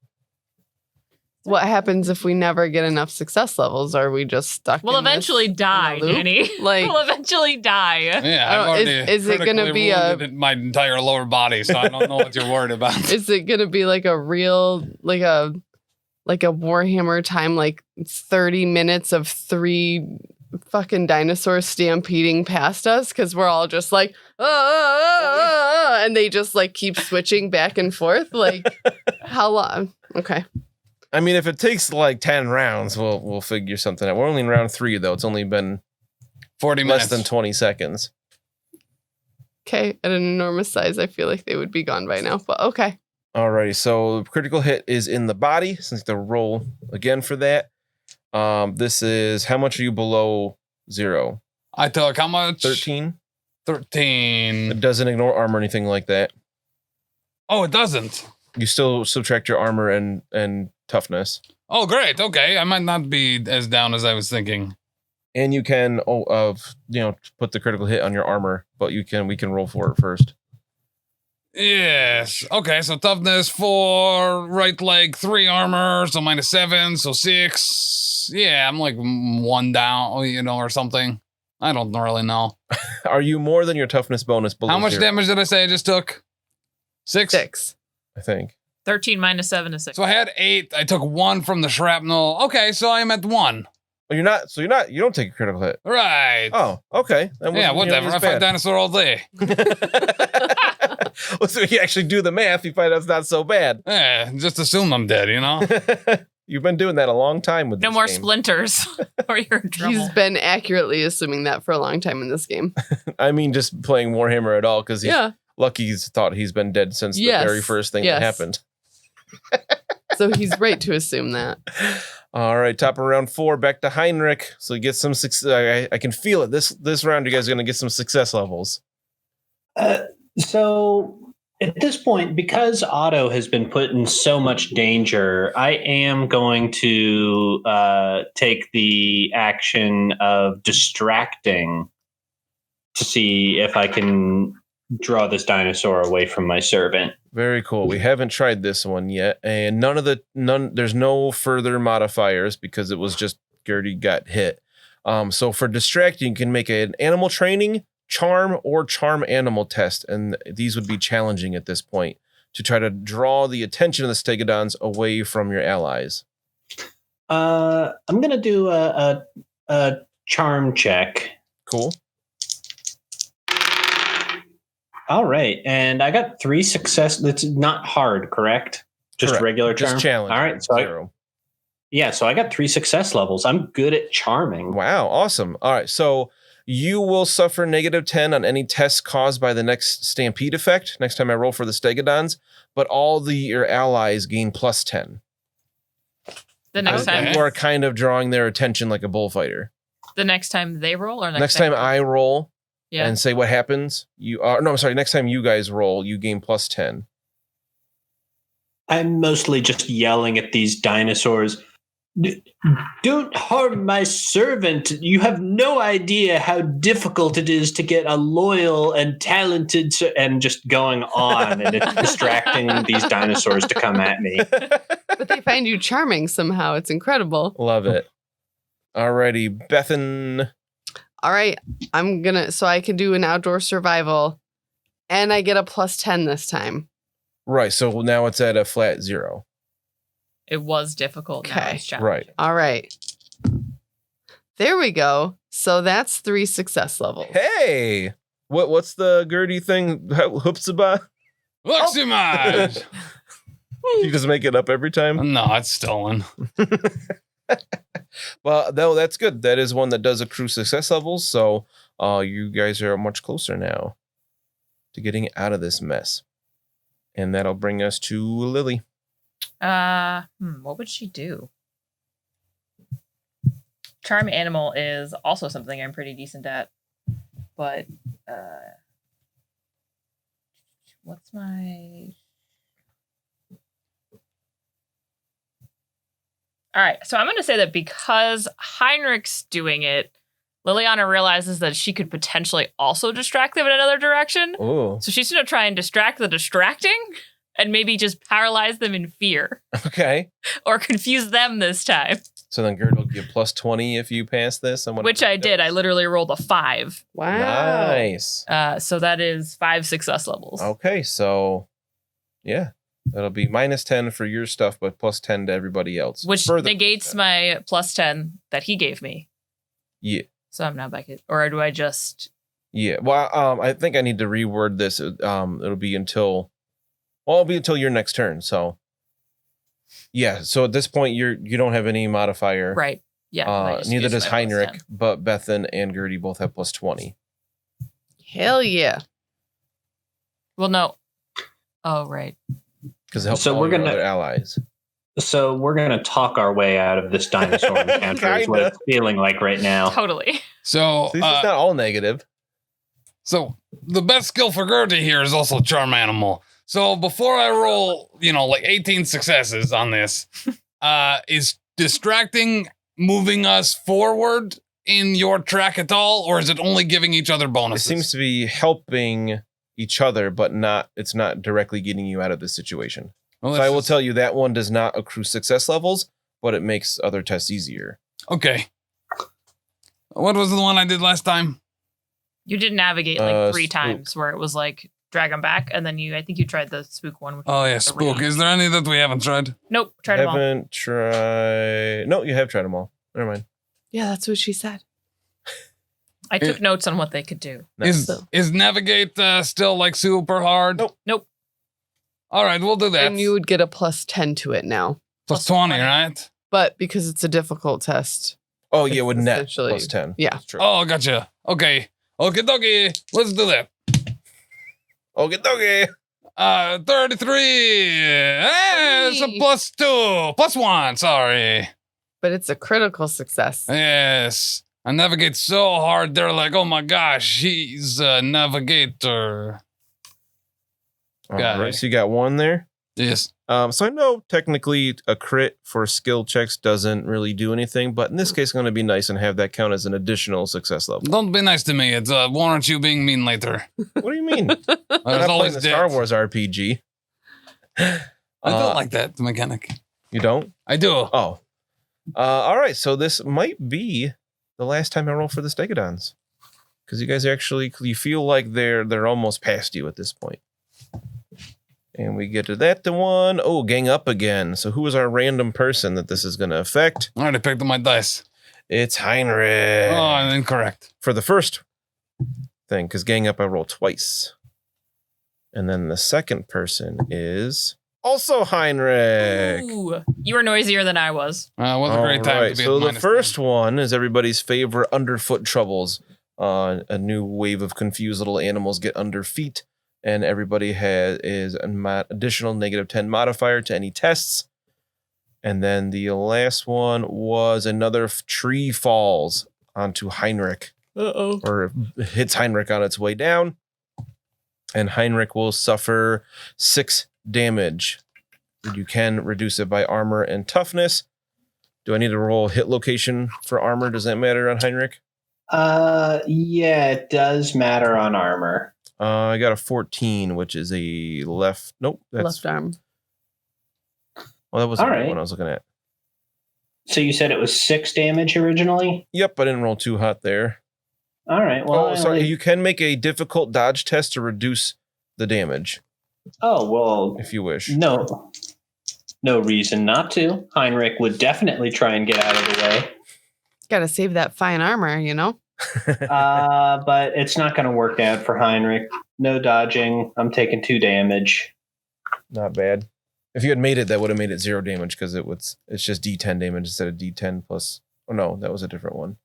What happens if we never get enough success levels? Are we just stuck? We'll in this- eventually die, in a loop? Danny. Like, We'll eventually die. Yeah, I I've don't- already is it gonna critically be a- wounded my entire lower body, so I don't know what you're worried about. is it gonna be like a real, like a Warhammer time, like 30 minutes of 3 fucking dinosaurs stampeding past us because we're all just like, and they just like keep switching back and forth? Like, how long? Okay. I mean, if it takes like 10 rounds, we'll figure something out. We're only in round 3 though. It's only been 40 less minutes. than 20 seconds. Okay. At an enormous size, I feel like they would be gone by now, but okay. Alrighty, so critical hit is in the body. Since the roll again for that. This is, how much are you below 0? I took how much? 13. 13. It doesn't ignore armor or anything like that. Oh, it doesn't. You still subtract your armor and toughness, Oh, great. Okay, I might not be as down as I was thinking. and you can put the critical hit on your armor, but we can roll for it first. Yes. Okay, so toughness 4, right leg 3 armor, so -7, so 6. Yeah, I'm like 1 down, or something. I don't really know. Are you more than your toughness bonus below How much 0? damage did I say I just took? 6? 6. I think. 13 minus 7 is 6. So I had 8. I took 1 from the shrapnel. Okay, so I'm at 1. Well, you're not. So you don't take a critical hit. Right. Oh, okay. That Yeah, wasn't nearly whatever. as I fight bad. dinosaur all day. Well, so you actually do the math, you find out it's not so bad. Yeah, just assume I'm dead, You've been doing that a long time with No this more game. splinters or you're in trouble. He's been accurately assuming that for a long time in this game. I mean, just playing Warhammer at all, because Yeah. Lucky's thought he's been dead since Yes. the very first thing Yes. that happened. So he's right to assume that. All right, top of round 4, back to Heinrik. So you get some success. I can feel it. This round, you guys are going to get some success levels. So at this point, because Otto has been put in so much danger, I am going to take the action of distracting to see if I can draw this dinosaur away from my servant. Very cool. We haven't tried this one yet, and there's no further modifiers because it was just Gerty got hit. So for distracting, you can make an animal training, charm, or charm animal test, and these would be challenging at this point. to try to draw the attention of the Stegodons away from your allies. I'm going to do a charm check. Cool. All right. And I got 3 success. That's not hard, correct? Just Correct. regular charm? Just challenge. All right. So 0. so I got 3 success levels. I'm good at charming. Wow, awesome. All right, so you will suffer -10 on any tests caused by the next stampede effect next time I roll for the Stegodons, but all your allies gain +10. The next Okay. time You are kind of drawing their attention like a bullfighter. the next time they roll or Next time I roll yeah. and say what happens, next time you guys roll, you gain +10. I'm mostly just yelling at these dinosaurs. Don't harm my servant. You have no idea how difficult it is to get a loyal and talented and just going on, and it's distracting these dinosaurs to come at me. But they find you charming somehow. It's incredible. Love it. Alrighty, Bethen. All right. So I can do an outdoor survival and I get a +10 this time. Right, so now it's at a flat 0. It was difficult. Now Okay. it's challenging. Right. All right. There we go. So that's 3 success levels. Hey! What's the Gerty thing? Hoopsaba? Luximage! You just make it up every time? No, it's stolen. Well, no, that's good. That is one that does accrue success levels, so you guys are much closer now to getting out of this mess. And that'll bring us to Lily. What would she do? Charm animal is also something I'm pretty decent at, but what's my? All right, so I'm going to say that because Heinrik's doing it, Liliana realizes that she could potentially also distract them in another direction. Oh, So she's going to try and distract the distracting and maybe just paralyze them in fear okay. or confuse them this time, So then Gert will get +20 if you pass this. And which I did. I literally rolled a 5. Wow. Nice. So that is 5 success levels. Okay, so yeah, that'll be -10 for your stuff, but +10 to everybody else. Which Further negates my +10 that he gave me. Yeah. So I'm now back at, or do I just? Yeah. Well, I think I need to reword this. It'll be until your next turn. So yeah. So at this point, you don't have any modifier. Right. Yeah. I just Neither used does my Heinrich, +10. but Bethen and Gerty both have +20. Hell yeah. Well, no. Oh, right. Because it helps So all we're your gonna- other allies. So we're going to talk our way out of this dinosaur encounter is what Kinda. it's feeling like right now. Totally. So, At least it's not all negative. so the best skill for Gerty here is also charm animal. So before I roll, like 18 successes on this, is distracting moving us forward in your track at all, or is it only giving each other It bonuses? seems to be helping each other, but it's not directly getting you out of this situation. Well, So I let's will just- tell you that one does not accrue success levels, but it makes other tests easier. Okay. What was the one I did last time? You did navigate like 3 Spook. times where it was like drag them back, and then I think you tried the spook one. Which Oh was yeah, the spook. rage. Is there any that we haven't tried? Nope, tried them all. Haven't tried. No, you have tried them all. Never mind. Yeah, that's what she said. I took notes on what they could do. Nice. Is navigate still like super hard? Nope. Nope. All right, we'll do that. And you would get a +10 to it now. Plus 20, right? But because it's a difficult test. Oh yeah, with net Essentially, +10. yeah. That's true. Oh, gotcha. Okay. Okie dokie. Let's do that. Okay. 33. It's a +2. +1, sorry. But it's a critical success. Yes. I navigate so hard, they're like, oh my gosh, he's a navigator. All Got right, it. so you got one there. Yes. So I know technically a crit for skill checks doesn't really do anything, but in this case, I'm going to be nice and have that count as an additional success level. Don't be nice to me. It's warrant you being mean later. What do you mean? I'm There's not playing always the death. Star Wars RPG. I don't like that mechanic. You don't? I do. Oh. All right, so this might be the last time I roll for the Stegodons. Because you guys you feel like they're almost past you at this point. And we get to that to 1. Oh, gang up again. So who is our random person that this is going to affect? I already picked up my dice. It's Heinrik. Oh, I'm incorrect. For the first thing, because gang up I roll twice. And then the second person is also Heinrik. Ooh, you were noisier than I was. It was a great time to be So at the -10. first one is everybody's favorite underfoot troubles. A new wave of confused little animals get under feet, and everybody is an additional -10 modifier to any tests. And then the last one was another tree falls onto Heinrik. Uh-oh. Or hits Heinrik on its way down. And Heinrik will suffer 6 damage. You can reduce it by armor and toughness. Do I need to roll hit location for armor? Does that matter on Heinrik? Yeah, it does matter on armor. I got a 14, which is a left. Nope. That's, Left arm. well, that was All the right. one I was looking at. So you said it was 6 damage originally? Yep, I didn't roll too hot there. All right. Well, Sorry. You can make a difficult dodge test to reduce the damage well, if you wish. no reason not to. Heinrik would definitely try and get out of the way. Got to save that fine armor, you know? But it's not going to work out for Heinrik. No dodging. I'm taking 2 damage. Not bad. If you had made it, that would have made it 0 damage because it's just D10 damage instead of D10 plus. Oh no, that was a different one.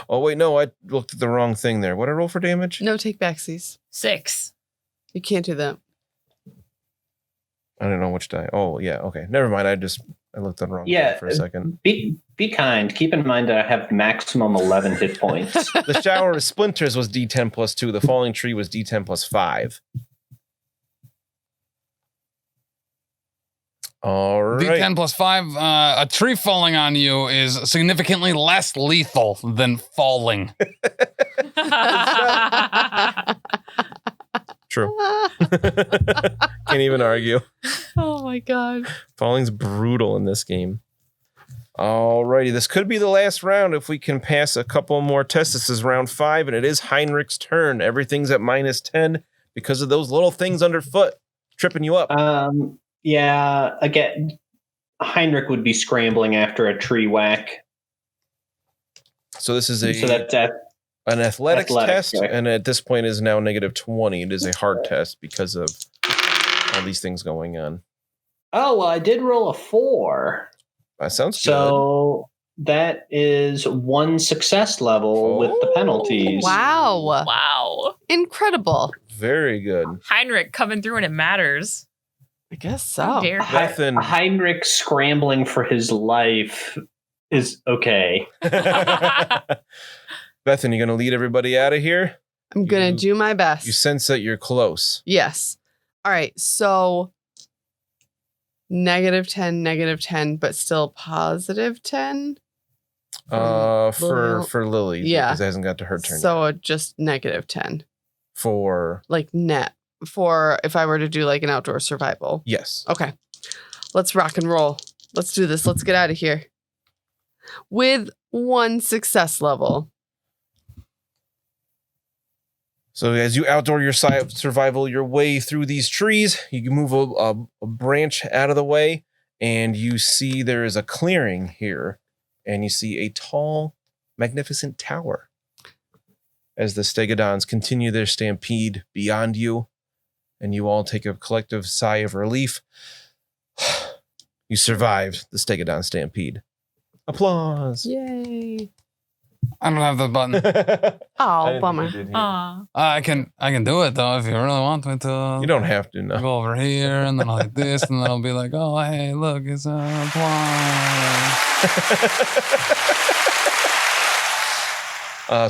Oh wait, no, I looked at the wrong thing there. What did I roll for damage? No take backsies. 6. You can't do that. I don't know which die. Oh yeah, okay. Never mind. I looked at the wrong Yeah, thing for a second. Be kind. Keep in mind that I have maximum 11 hit points. The shower of splinters was D10 plus 2. The falling tree was D10 plus 5. All right. D10 plus 5. A tree falling on you is significantly less lethal than falling. True. Can't even argue. Oh my god. Falling's brutal in this game. Alrighty, this could be the last round if we can pass a couple more tests. This is round 5, and it is Heinrik's turn. Everything's at -10 because of those little things underfoot tripping you up. Yeah, again, Heinrik would be scrambling after a tree whack. So this is So that's an athletics test, check. and at this point is now -20. It is a hard test because of all these things going on. Oh, well, I did roll a 4. That sounds good. So that is 1 success level with the penalties. Wow. Wow. Incredible. Very good. Heinrik coming through when it matters. I guess How so. dare Bethen. Heinrich scrambling for his life is okay. Bethen, you going to lead everybody out of here? I'm going You- to do my best. You sense that you're close. Yes. All right. So -10, but still +10. For Lily. Yeah. Because it hasn't got to her turn. So just -10. For Like net for if I were to do like an outdoor survival. yes. Okay. Let's rock and roll. Let's do this. Let's get out of here. With 1 success level. So as you outdoor your survival your way through these trees, you can move a branch out of the way, and you see there is a clearing here, and you see a tall, magnificent tower. As the Stegodons continue their stampede beyond you, and you all take a collective sigh of relief. You survived the Stegodon stampede. Applause. Yay. I don't have the button. Oh, bummer. Aw. I can do it though if you really want me to. You don't have to, no. Go over here and then I'll like this and then I'll be like, oh hey, look, it's a applause.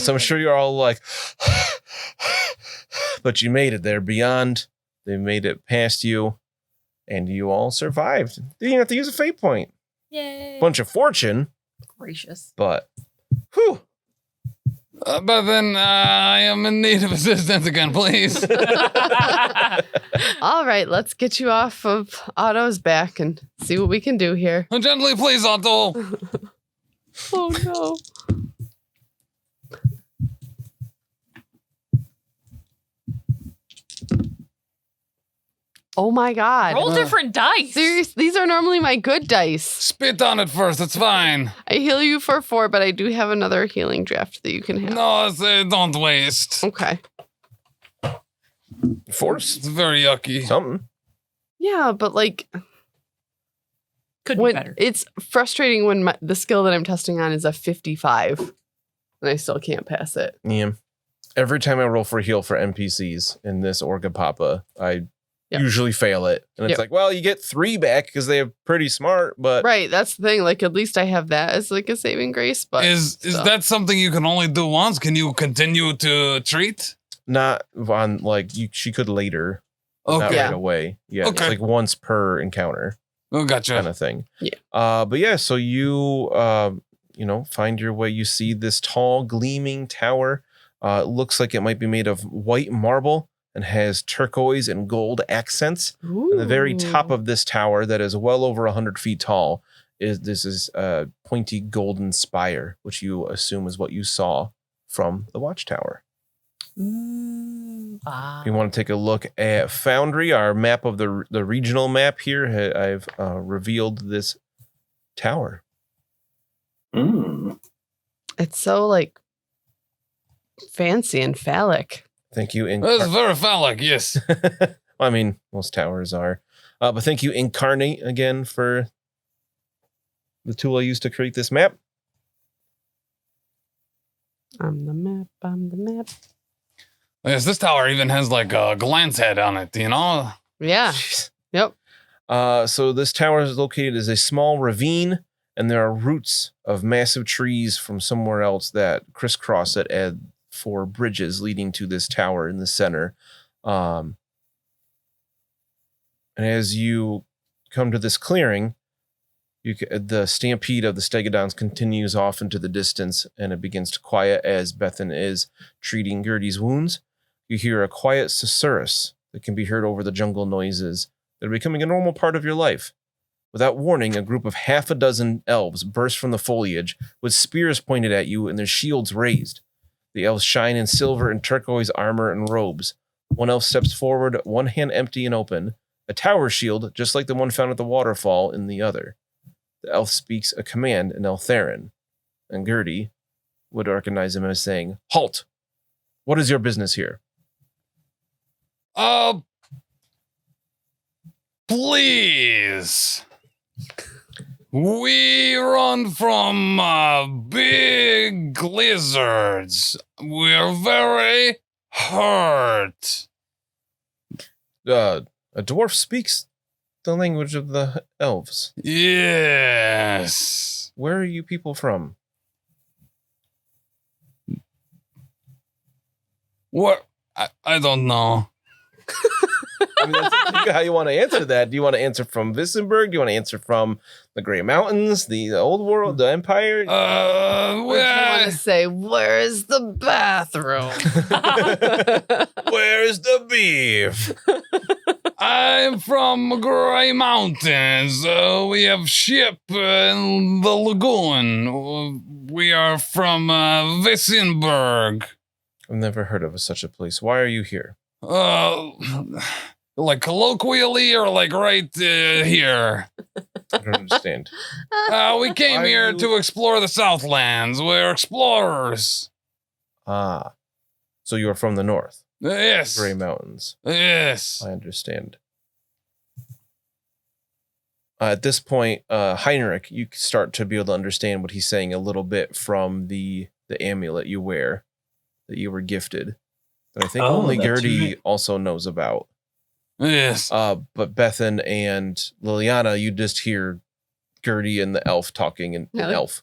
So I'm sure you're all like, but you made it there beyond. They made it past you, and you all survived. You didn't have to use a fate point. Yay. Bunch of fortune, Gracious. but whew. But then I am in need of assistance again, please. All right, let's get you off of Otto's back and see what we can do here. Gently, please, Otto. Oh no. Oh my God. Roll different dice. Serious? These are normally my good dice. Spit on it first. It's fine. I heal you for 4, but I do have another healing draft that you can have. No, don't waste. Okay. Force It's very yucky. something. Yeah, but like Could be when better. it's frustrating when the skill that I'm testing on is a 55 and I still can't pass it. Yeah. Every time I roll for heal for NPCs in this Orga Papa, I Yep. usually fail it. And it's Yep. like, well, you get 3 back because they're pretty smart, but Right, that's the thing. Like at least I have that as like a saving grace. But Is so. that something you can only do once? Can you continue to treat? not on like she could later. Not Okay. right away. Yeah. It's Okay. like once per encounter Oh, gotcha. kind of thing. Yeah. But yeah, so you find your way. You see this tall, gleaming tower. It looks like it might be made of white marble and has turquoise and gold accents. And the very top of this tower, that is well over 100 feet tall, is a pointy golden spire, which you assume is what you saw from the watchtower. If you want to take a look at Foundry, our map of the regional map here, I've revealed this tower. It's so like fancy and phallic. Thank you. That's very phallic, yes. I mean, most towers are. But thank you, Incarnate, again, for the tool I used to create this map. I'm the map. Yes, this tower even has like a glance head on it, you know? Yeah. Jeez. Yep. So this tower is located as a small ravine, and there are roots of massive trees from somewhere else that crisscross it at 4 bridges leading to this tower in the center. And as you come to this clearing, the stampede of the Stegodons continues off into the distance, and it begins to quiet as Bethen is treating Gerty's wounds. You hear a quiet susurrus that can be heard over the jungle noises that are becoming a normal part of your life. Without warning, a group of 6 elves burst from the foliage with spears pointed at you and their shields raised. The elves shine in silver and turquoise armor and robes. One elf steps forward, one hand empty and open, a tower shield, just like the one found at the waterfall, in the other. The elf speaks a command in Eltherin, and Gerty would recognize him as saying, "Halt! What is your business here?" Please. We run from big lizards. We're very hurt. A dwarf speaks the language of the elves. Yes. Where are you people from? What? I don't know. I mean, that's up to you how you want to answer that. Do you want to answer from Wissenberg? Do you want to answer from the Grey Mountains, the old world, the Empire? Or do you want to say, where's the bathroom? Where's the beef? I'm from Grey Mountains. We have ship in the lagoon. We are from Wissenberg. I've never heard of such a place. Why are you here? Like colloquially or like right here? I don't understand. We came Why here you- to explore the Southlands. We're explorers. Ah, so you are from the north, Yes. Grey Mountains. Yes. I understand. At this point, Heinrik, you start to be able to understand what he's saying a little bit from the amulet you wear that you were gifted. That I think Oh, only that's Gerty right. also knows about. Yes. But Bethen and Liliana, you just hear Gerty and the elf talking in Really? elf.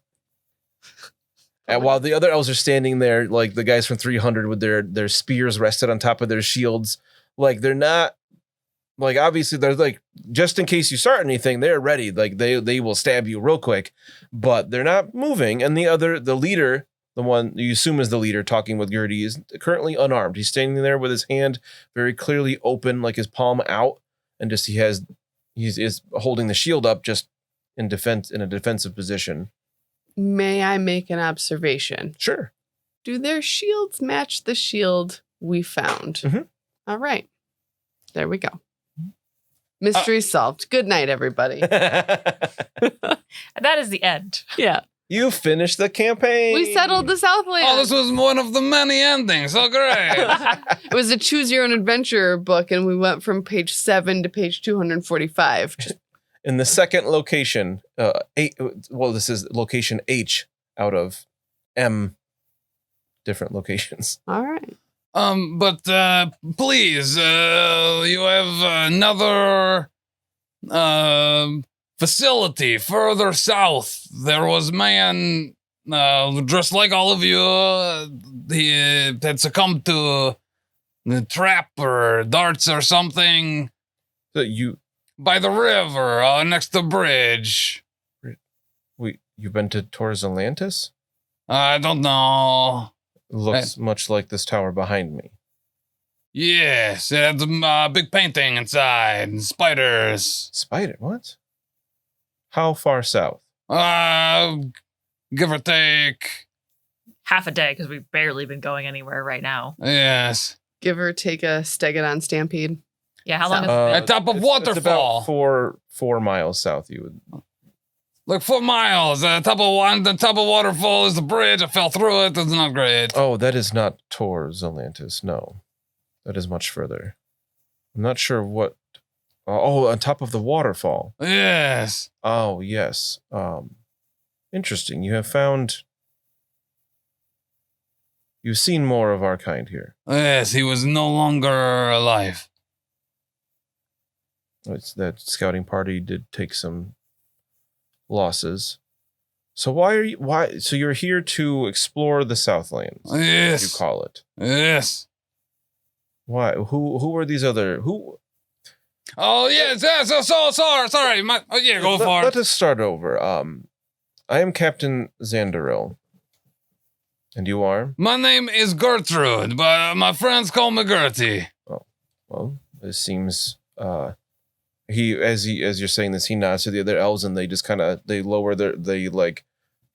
And while the other elves are standing there, like the guys from 300 with their spears rested on top of their shields, like they're not, like obviously they're like, just in case you start anything, they're ready. Like they will stab you real quick, but they're not moving. And the leader, the one you assume is the leader talking with Gerty, is currently unarmed. He's standing there with his hand very clearly open, like his palm out, and just he is holding the shield up just in a defensive position. May I make an observation? Sure. Do their shields match the shield we found? Mhm. All right. There we go. Mystery solved. Good night, everybody. And that is the end. Yeah. You finished the campaign. We settled the Southlands. Oh, this was one of the many endings. Oh, great. It was a choose your own adventure book, and we went from page 7 to page 245. Just In the second location, this is location H out of M different locations. all right. But please, you have another facility further south. There was a man dressed like all of you. He had succumbed to the trap or darts or something So you by the river next to the bridge. you've been to Torres Atlantis? I don't know. Looks much like this tower behind me. Yes, it had some big painting inside and spiders. Spider? What? How far south? Give or take. Half a day because we've barely been going anywhere right now. Yes. Give or take a Stegadon stampede. Yeah, how long has At it been? top of It's waterfall. about 4 miles south. You would. Like 4 miles. The top of waterfall is the bridge. I fell through it. It's not great. Oh, that is not Torres Atlantis. No, that is much further. I'm not sure what. On top of the waterfall. Yes. Oh, yes. Interesting. You've seen more of our kind here. Yes, he was no longer alive. It's that scouting party did take some losses. So so you're here to explore the Southlands, as Yes. you call it. Yes. Why? Who are these who? Oh, yes. Sorry. Go for Let it. us start over. I am Captain Zanderil. And you are? My name is Gertrude, but my friends call me Gerty. Well, it seems as you're saying this, he nods to the other elves and they just they lower they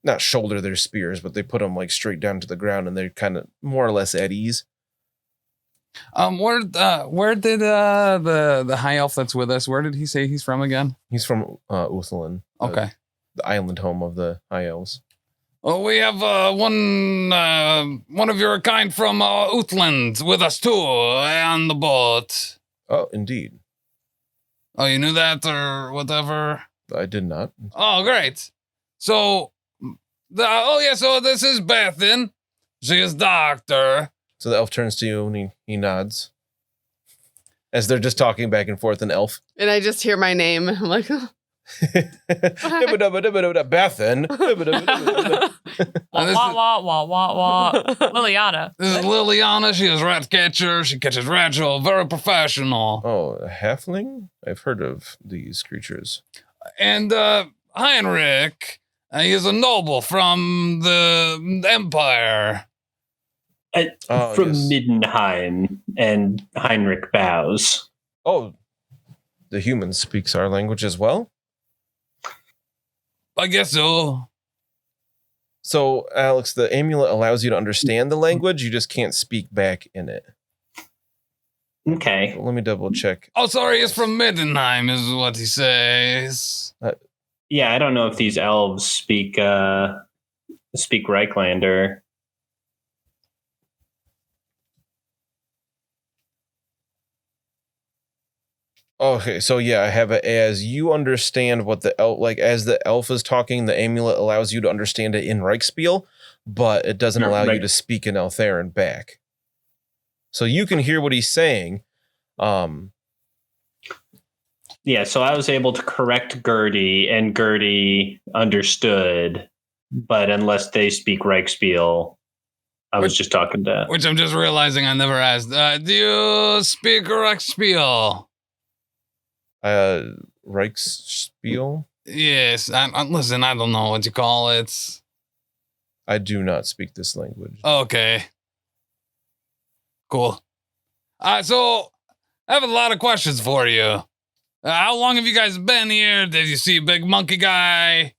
not shoulder their spears, but they put them like straight down to the ground and they're kind of more or less at ease. Where did the high elf that's with us, where did he say he's from again? He's from Uthalan. Okay. The island home of the high elves. Oh, we have one of your kind from Utland with us too, on the boat. Oh, indeed. Oh, you knew that or whatever? I did not. Oh, great. So, so this is Bethen. She is doctor. So the elf turns to you and he nods. As they're just talking back and forth in elf. And I just hear my name. I'm like, Bethen. Wah, wah, wah, wah, wah. Liliana. This is Liliana. She is rat catcher. She catches rats. Very professional. Oh, a halfling? I've heard of these creatures. And Heinrik, he is a noble from the Empire. From yes. Middenheim, and Heinrich bows. Oh, the human speaks our language as well? I guess so. So, Alex, the amulet allows you to understand the language. You just can't speak back in it. Okay. Let me double check. Oh, sorry, it's from Middenheim, is what he says. Yeah, I don't know if these elves speak Reiklander. Okay, so yeah, I have it as you understand what the elf, as the elf is talking, the amulet allows you to understand it in Reichspiel, but it doesn't allow you to speak in Eltherin back. So you can hear what he's saying. Yeah, so I was able to correct Gerty, and Gerty understood, but unless they speak Reichspiel, I was just talking to... Which I'm just realizing I never asked. Do you speak Reichspiel? Reichspiel? Yes. Listen, I don't know what you call it. I do not speak this language. Okay. Cool. So, I have a lot of questions for you. How long have you guys been here? Did you see a big monkey guy?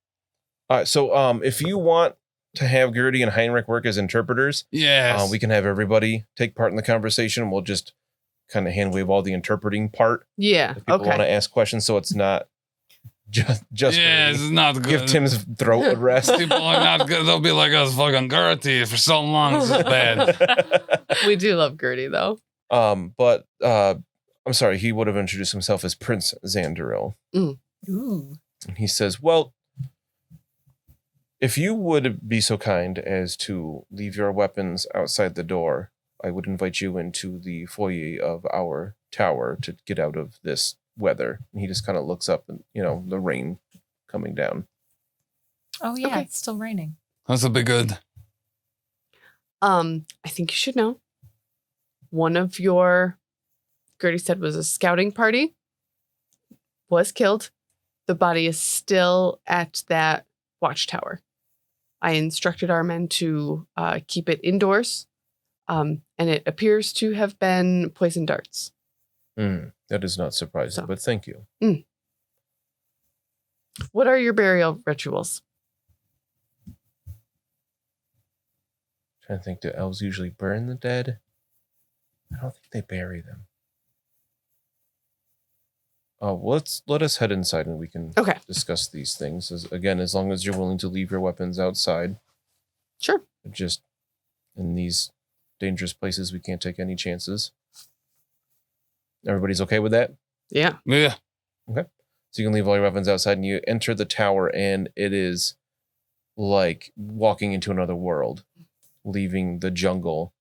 All right, so if you want to have Gerty and Heinrich work as interpreters, Yes. we can have everybody take part in the conversation. We'll just kind of hand wave all the interpreting part. Yeah. If people Okay. want to ask questions, so it's not just Yeah, Gerty. it's not good. Give Tim's throat a rest. People are not good. They'll be like us fucking Gerty for so long. This is bad. We do love Gerty though. But I'm sorry, he would have introduced himself as Prince Xanderil. Ooh. And he says, well, if you would be so kind as to leave your weapons outside the door, I would invite you into the foyer of our tower to get out of this weather. And he just kind of looks up and, the rain coming down. Oh yeah, Okay. it's still raining. That's a bit good. I think you should know. One of your, Gerty said, was a scouting party. Was killed. The body is still at that watchtower. I instructed our men to keep it indoors, and it appears to have been poison darts. That is not surprising, So. but thank you. What are your burial rituals? Trying to think, do elves usually burn the dead? I don't think they bury them. Let us head inside and we can Okay. discuss these things. As long as you're willing to leave your weapons outside. Sure. Just in these dangerous places, we can't take any chances. Everybody's okay with that? Yeah. Yeah. So you can leave all your weapons outside and you enter the tower and it is like walking into another world, leaving the jungle,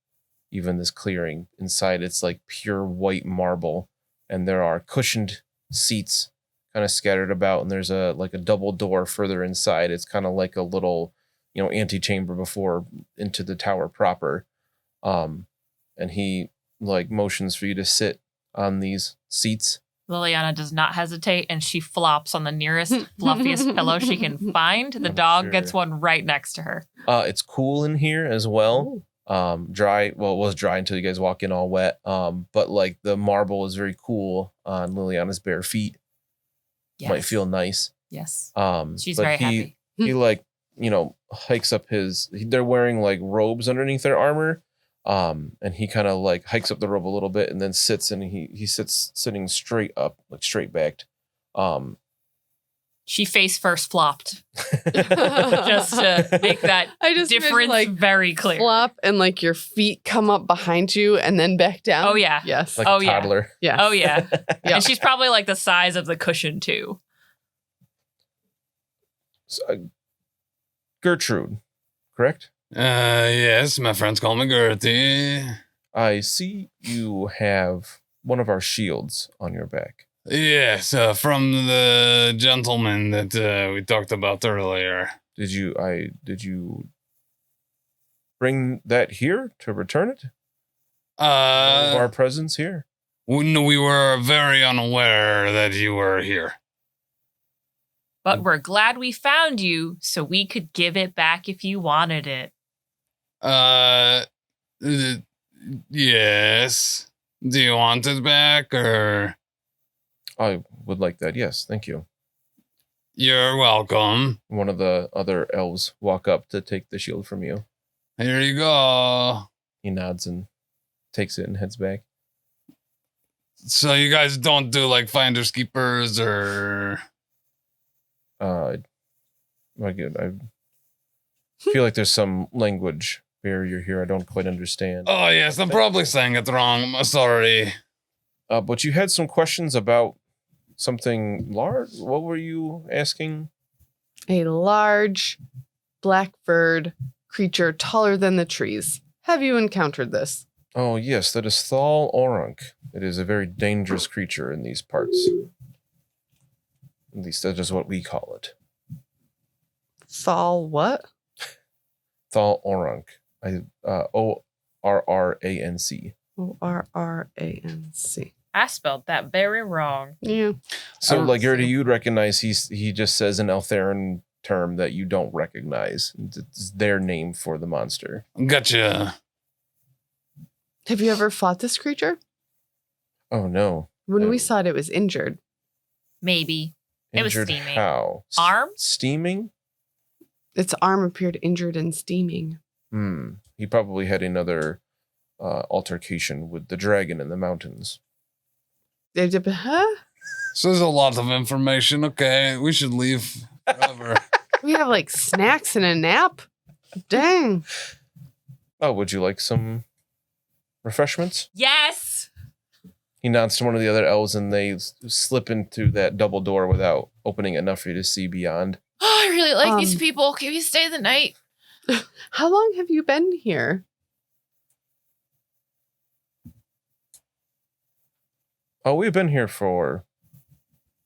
even this clearing. Inside, it's like pure white marble and there are cushioned seats kind of scattered about, and there's a double door further inside. It's kind of like a little, antechamber before into the tower proper. And he motions for you to sit on these seats. Liliana does not hesitate, and she flops on the nearest, fluffiest pillow she can find. The dog gets one right next to her. It's cool in here as well. Dry. Well, it was dry until you guys walk in all wet. But the marble is very cool on Liliana's bare feet. Yes. Might feel nice. Yes. but She's very happy. He hikes up they're wearing robes underneath their armor. And he kind of hikes up the robe a little bit and then sits, and he sits sitting straight up, straight backed. She face first flopped. Just to make that I just difference very clear. Flop and your feet come up behind you and then back down. Oh, yeah. Yes. like Oh, a yeah. toddler. Yes. Oh, yeah. Yeah. And she's probably the size of the cushion, too. So, Gertrude, correct? Yes, my friends call me Gerty. I see you have one of our shields on your back. Yes, from the gentleman that we talked about earlier. Did you bring that here to return it? Of our presence here? We were very unaware that you were here. But we're glad we found you so we could give it back if you wanted it. Yes. Do you want it back, or? I would like that. Yes, thank you. You're welcome. One of the other elves walk up to take the shield from you. Here you go. He nods and takes it and heads back. So you guys don't do finders keepers or? I feel like there's some language barrier here I don't quite understand. Oh yes, I'm probably saying it wrong. I'm sorry. But you had some questions about something large. What were you asking? A large black-furred creature taller than the trees. Have you encountered this? Oh, yes, that is Thal Orunk. It is a very dangerous creature in these parts. At least that is what we call it. Thal what? Thal Orunk. Orranc. Orranc. I spelled that very wrong. Yeah. So, I Gerty, see. you'd recognize he just says an Eltheran term that you don't recognize. It's their name for the monster. Gotcha. Have you ever fought this creature? Oh, no. When we No. saw it was injured. Maybe. It was Injured steaming. how? Arm? Steaming? Its arm appeared injured and steaming. He probably had another altercation with the dragon in the mountains. Huh? So there's a lot of information. Okay, we should leave forever. We have like snacks and a nap. Dang. Oh, would you like some refreshments? Yes. He nods to one of the other elves, and they slip into that double door without opening enough for you to see beyond. Oh, I really like these people. Can we stay the night? How long have you been here? Oh, we've been here for...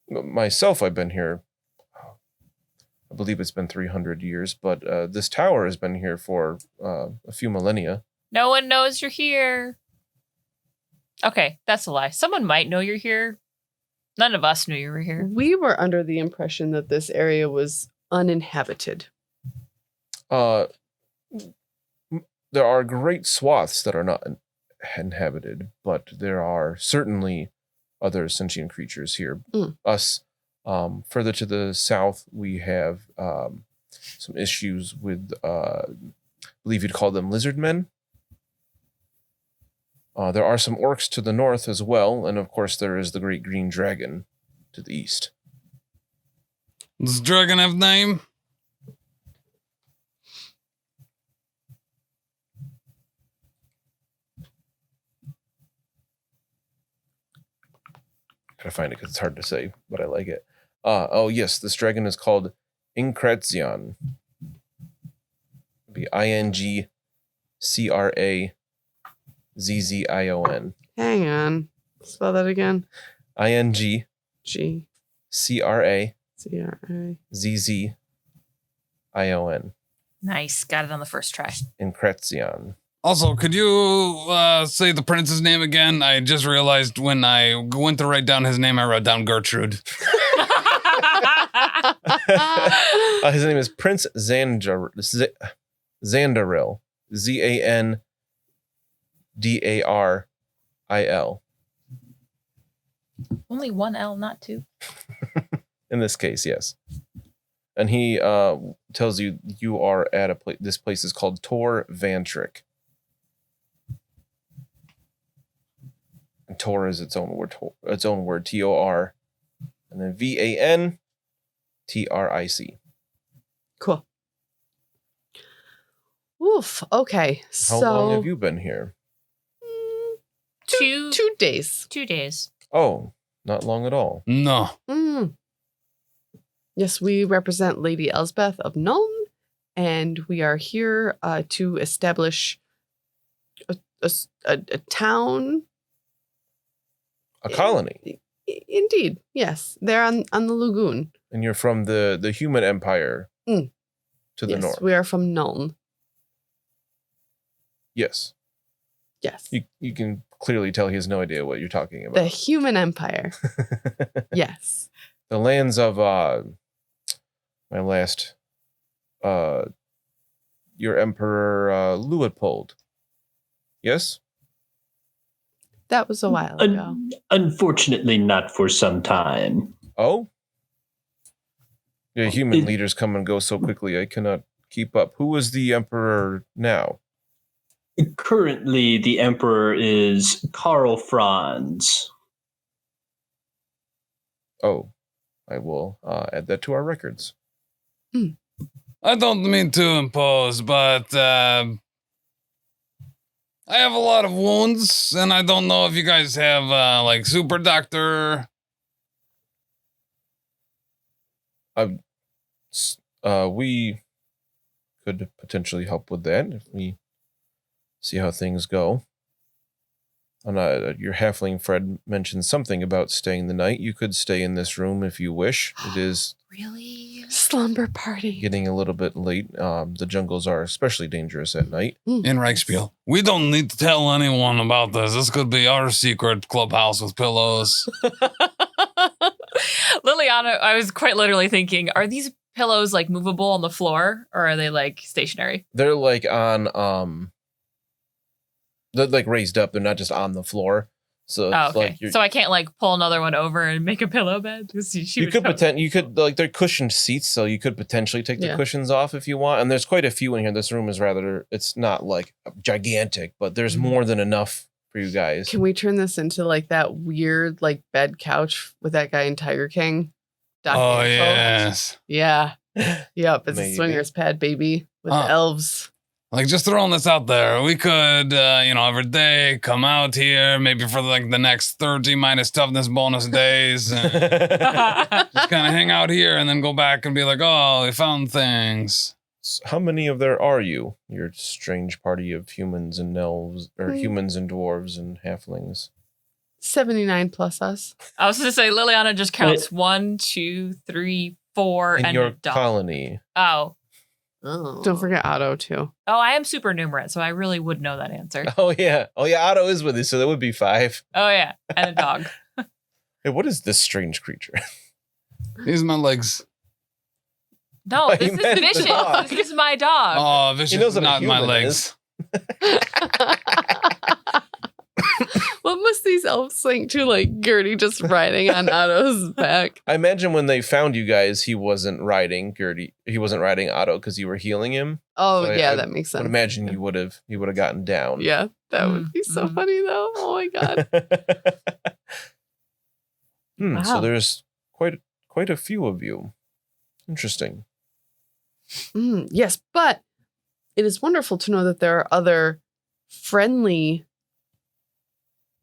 Myself, I've been here... I believe it's been 300 years, but this tower has been here for a few millennia. No one knows you're here. Okay, that's a lie. Someone might know you're here. None of us knew you were here. We were under the impression that this area was uninhabited. There are great swaths that are not inhabited, but there are certainly other sentient creatures here. Us, further to the south, we have some issues with, I believe you'd call them lizard men. There are some orcs to the north as well, and of course there is the great green dragon to the east. Does the dragon have name? Gotta find it because it's hard to say, but I like it. Oh yes, this dragon is called Inkratzion. Be INGCRAZZION. Hang on. Spell that again. INGCRAZZION. GCRAZZION. Nice. Got it on the first try. Inkratzion. Also, could you say the prince's name again? I just realized when I went to write down his name, I wrote down Gertrude. His name is Prince Zandaril. Zandaril. Only one L, not two. In this case, yes. And he tells you you are at a place. This place is called Tor Vantrick. And Tor is its own word. Tor, and then VANTRIC. Cool. Oof. Okay. How long have you been here? Two days. 2 days. Oh, not long at all. No. Yes, we represent Lady Elsbeth of Nuln, and we are here to establish a town. A colony. Indeed, yes. They're on the lagoon. And you're from the human empire to the north. We are from Nuln. Yes. Yes. You can clearly tell he has no idea what you're talking about. The human empire. Yes. The lands of my last your emperor Luitpold. Yes? That was a while ago. Unfortunately, not for some time. Oh? Yeah, human leaders come and go so quickly, I cannot keep up. Who is the emperor now? Currently, the emperor is Karl Franz. Oh, I will add that to our records. I don't mean to impose, but I have a lot of wounds, and I don't know if you guys have like super doctor. We could potentially help with that if we see how things go. And your halfling Fred mentioned something about staying the night. You could stay in this room if you wish. It is Really? Slumber party. getting a little bit late. The jungles are especially dangerous at night. In Reichspiel. We don't need to tell anyone about this. This could be our secret clubhouse with pillows. Liliana, I was quite literally thinking, are these pillows like movable on the floor or are they like stationary? They're like on they're like raised up. They're not just on the floor. So Oh, it's okay. like you're, So I can't like pull another one over and make a pillow bed. you could like they're cushioned seats, so you could potentially take the Yeah. cushions off if you want. And there's quite a few in here. This room is it's not like gigantic, but there's more than enough for you guys. Can we turn this into like that weird like bed couch with that guy in Tiger King? Doc Oh, Antle? yes. Yeah. Yep. It's Maybe. a swingers pad, baby, with the elves. Like, just throwing this out there, we could, every day come out here, maybe for like the next 30 minus toughness bonus days, and just kind of hang out here and then go back and be like, oh, we found things. How many of there are you? Your strange party of humans and elves, or humans and dwarves and halflings. 79 plus us. I was going to say Liliana just counts 1, 2, 3, 4, In and your a dog. colony. Oh, Don't forget Otto, too. I am supernumerate, so I really would know that answer. Oh yeah, Otto is with you, so that would be 5. Oh yeah, and a dog. Hey, what is this strange creature? These are my legs. No, Oh, this you is meant the Vicious. dog. This is my dog. Oh, Vicious He knows is what a not my human legs. What must these elves think too? Like Gerty just riding on Otto's back. I imagine when they found you guys, he wasn't riding Gerty. He wasn't riding Otto because you were healing him. Oh, So yeah, I that makes I sense. would imagine he would have gotten down. Yeah, that would be so Mhm. funny, though. Oh, my God. So Wow. there's quite a few of you. Interesting. Yes, but it is wonderful to know that there are other friendly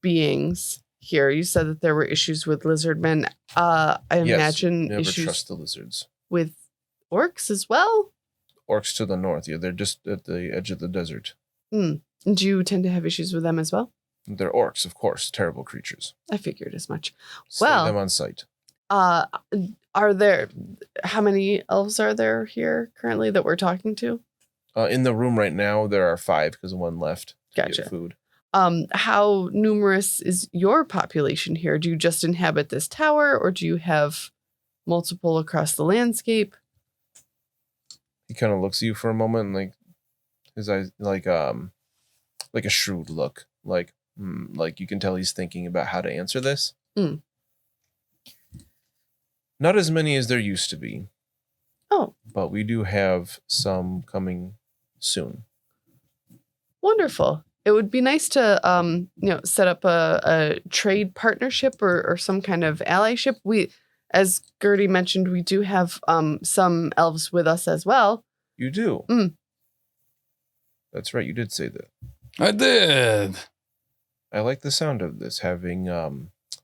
beings here. You said that there were issues with lizardmen. I Yes, imagine Never issues trust the lizards. with orcs as well. Orcs to the north. Yeah, they're just at the edge of the desert. Do you tend to have issues with them as well? They're orcs, of course. Terrible creatures. I figured as much. Slay Well- them on sight. Are there, how many elves are there here currently that we're talking to? In the room right now, there are 5 because one left to Gotcha. get food. How numerous is your population here? Do you just inhabit this tower, or do you have multiple across the landscape? He kind of looks at you for a moment, and like his eyes, like a shrewd look, like you can tell he's thinking about how to answer this. Not as many as there used to be. Oh. But we do have some coming soon. Wonderful. It would be nice to, set up a trade partnership or some kind of allyship. We, as Gerty mentioned, we do have some elves with us as well. You do. That's right. You did say that. I did. I like the sound of this. Having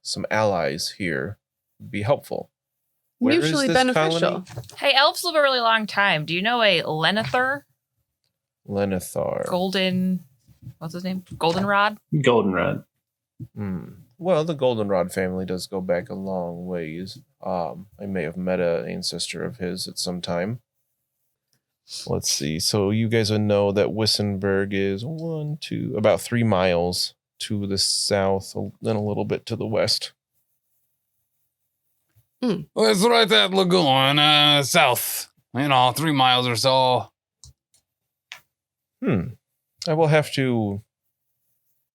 some allies here would be helpful. Where is Mutually this beneficial. colony? Hey, elves live a really long time. Do you know a Lenithar? Lenithar. What's his name? Goldenrod? Goldenrod. Well, the Goldenrod family does go back a long ways. I may have met an ancestor of his at some time. Let's see. So you guys would know that Wissenberg is about 3 miles to the south, then a little bit to the west. Well, it's right at Lagoon, south. 3 miles or so. I will have to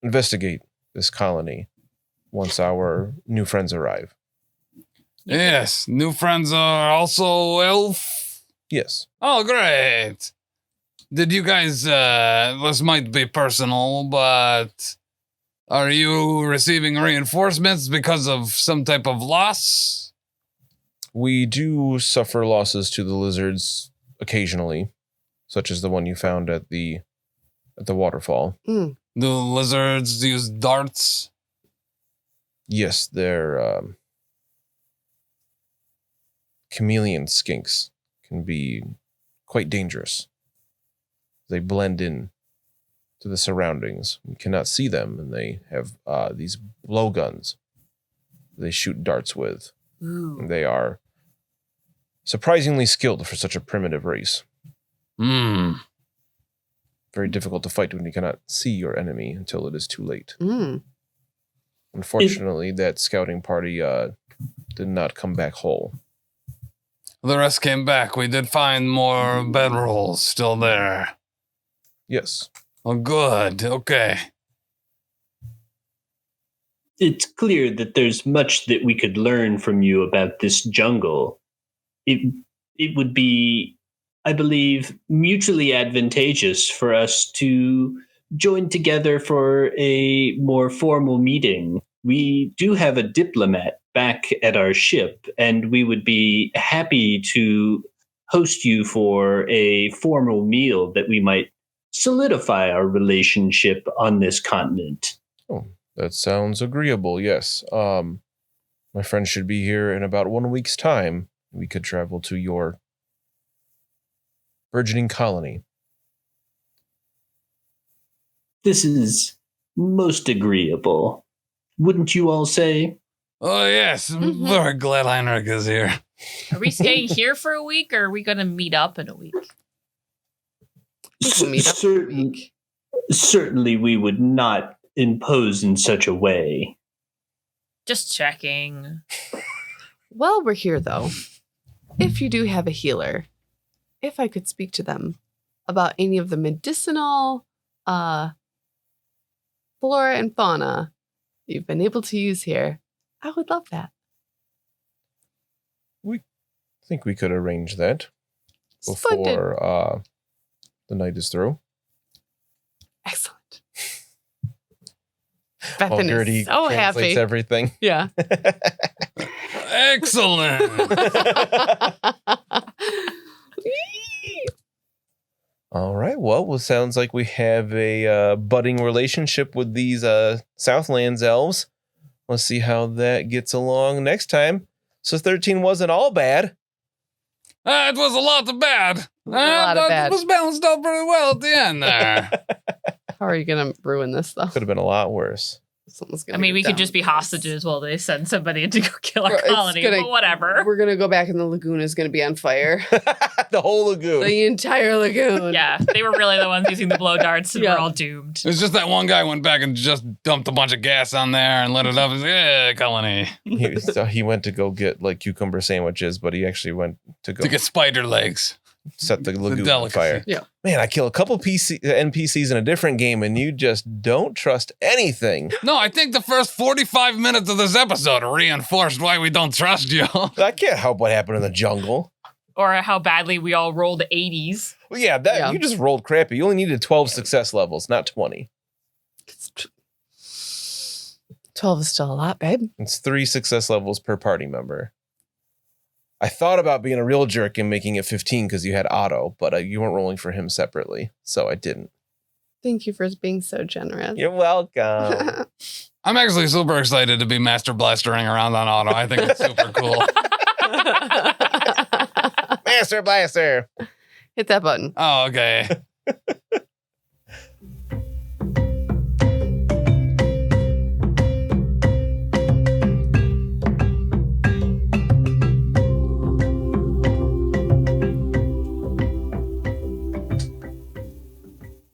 investigate this colony once our new friends arrive. Yes, new friends are also elf. Yes. Oh, great. Did you guys, this might be personal, but are you receiving reinforcements because of some type of loss? We do suffer losses to the lizards occasionally, such as the one you found at the waterfall. Do lizards use darts? Yes, they're chameleon skinks can be quite dangerous. They blend in to the surroundings. We cannot see them, and they have these blowguns they shoot darts with. Ooh. And they are surprisingly skilled for such a primitive race. Very difficult to fight when you cannot see your enemy until it is too late. Unfortunately, that scouting party did not come back whole. The rest came back. We did find more bedrolls still there. Yes. Oh, good. Okay. it's clear that there's much that we could learn from you about this jungle. It would be, I believe, mutually advantageous for us to join together for a more formal meeting. We do have a diplomat back at our ship, and we would be happy to host you for a formal meal that we might solidify our relationship on this continent. Oh, that sounds agreeable, yes. My friend should be here in about 1 week's time. We could travel to your burgeoning colony. This is most agreeable. Wouldn't you all say? Oh, yes. I'm very glad Heinrik is here. Are we staying here for a week, or are we going to meet up in a week? We can meet up for a week. Certainly we would not impose in such a way. Just checking. While we're here, though, if you do have a healer, if I could speak to them about any of the medicinal flora and fauna you've been able to use here, I would love that. I think we could arrange that Splendid. before the night is through. Excellent. Bethen While Gerty is so translates happy. everything. Yeah. Excellent. All right. Well, it sounds like we have a budding relationship with these Southlands elves. Let's see how that gets along next time. So 13 wasn't all bad. It was a lot of bad. lot of bad. It was balanced out pretty well at the end there. How are you going to ruin this, though? Could have been a lot worse. Someone's I gonna mean, get we could down just be with this. hostages while they send somebody in to go kill our It's colony, gonna- but whatever. We're going to go back and the lagoon is going to be on fire. The whole lagoon. The entire lagoon. Yeah, they were really the ones using the blow darts, and Yeah. we're all doomed. It's just that one guy went back and just dumped a bunch of gas on there and lit it up. He's like, yeah, colony. He went to go get like cucumber sandwiches, but he actually went to go To get spider legs. set the lagoon on delicacy. fire. Yeah. Man, I kill a couple NPCs in a different game, and you just don't trust anything. No, I think the first 45 minutes of this episode reinforced why we don't trust you. I can't help what happened in the jungle. Or how badly we all rolled 80s. Well, yeah, you just rolled crappy. You only needed 12 success levels, not 20. 12 is still a lot, babe. It's 3 success levels per party member. I thought about being a real jerk and making it 15 because you had Otto, but you weren't rolling for him separately, so I didn't. Thank you for being so generous. You're welcome. I'm actually super excited to be Master Blastering around on Auto. I think it's super cool. Master Blaster. Hit that button. Oh, okay.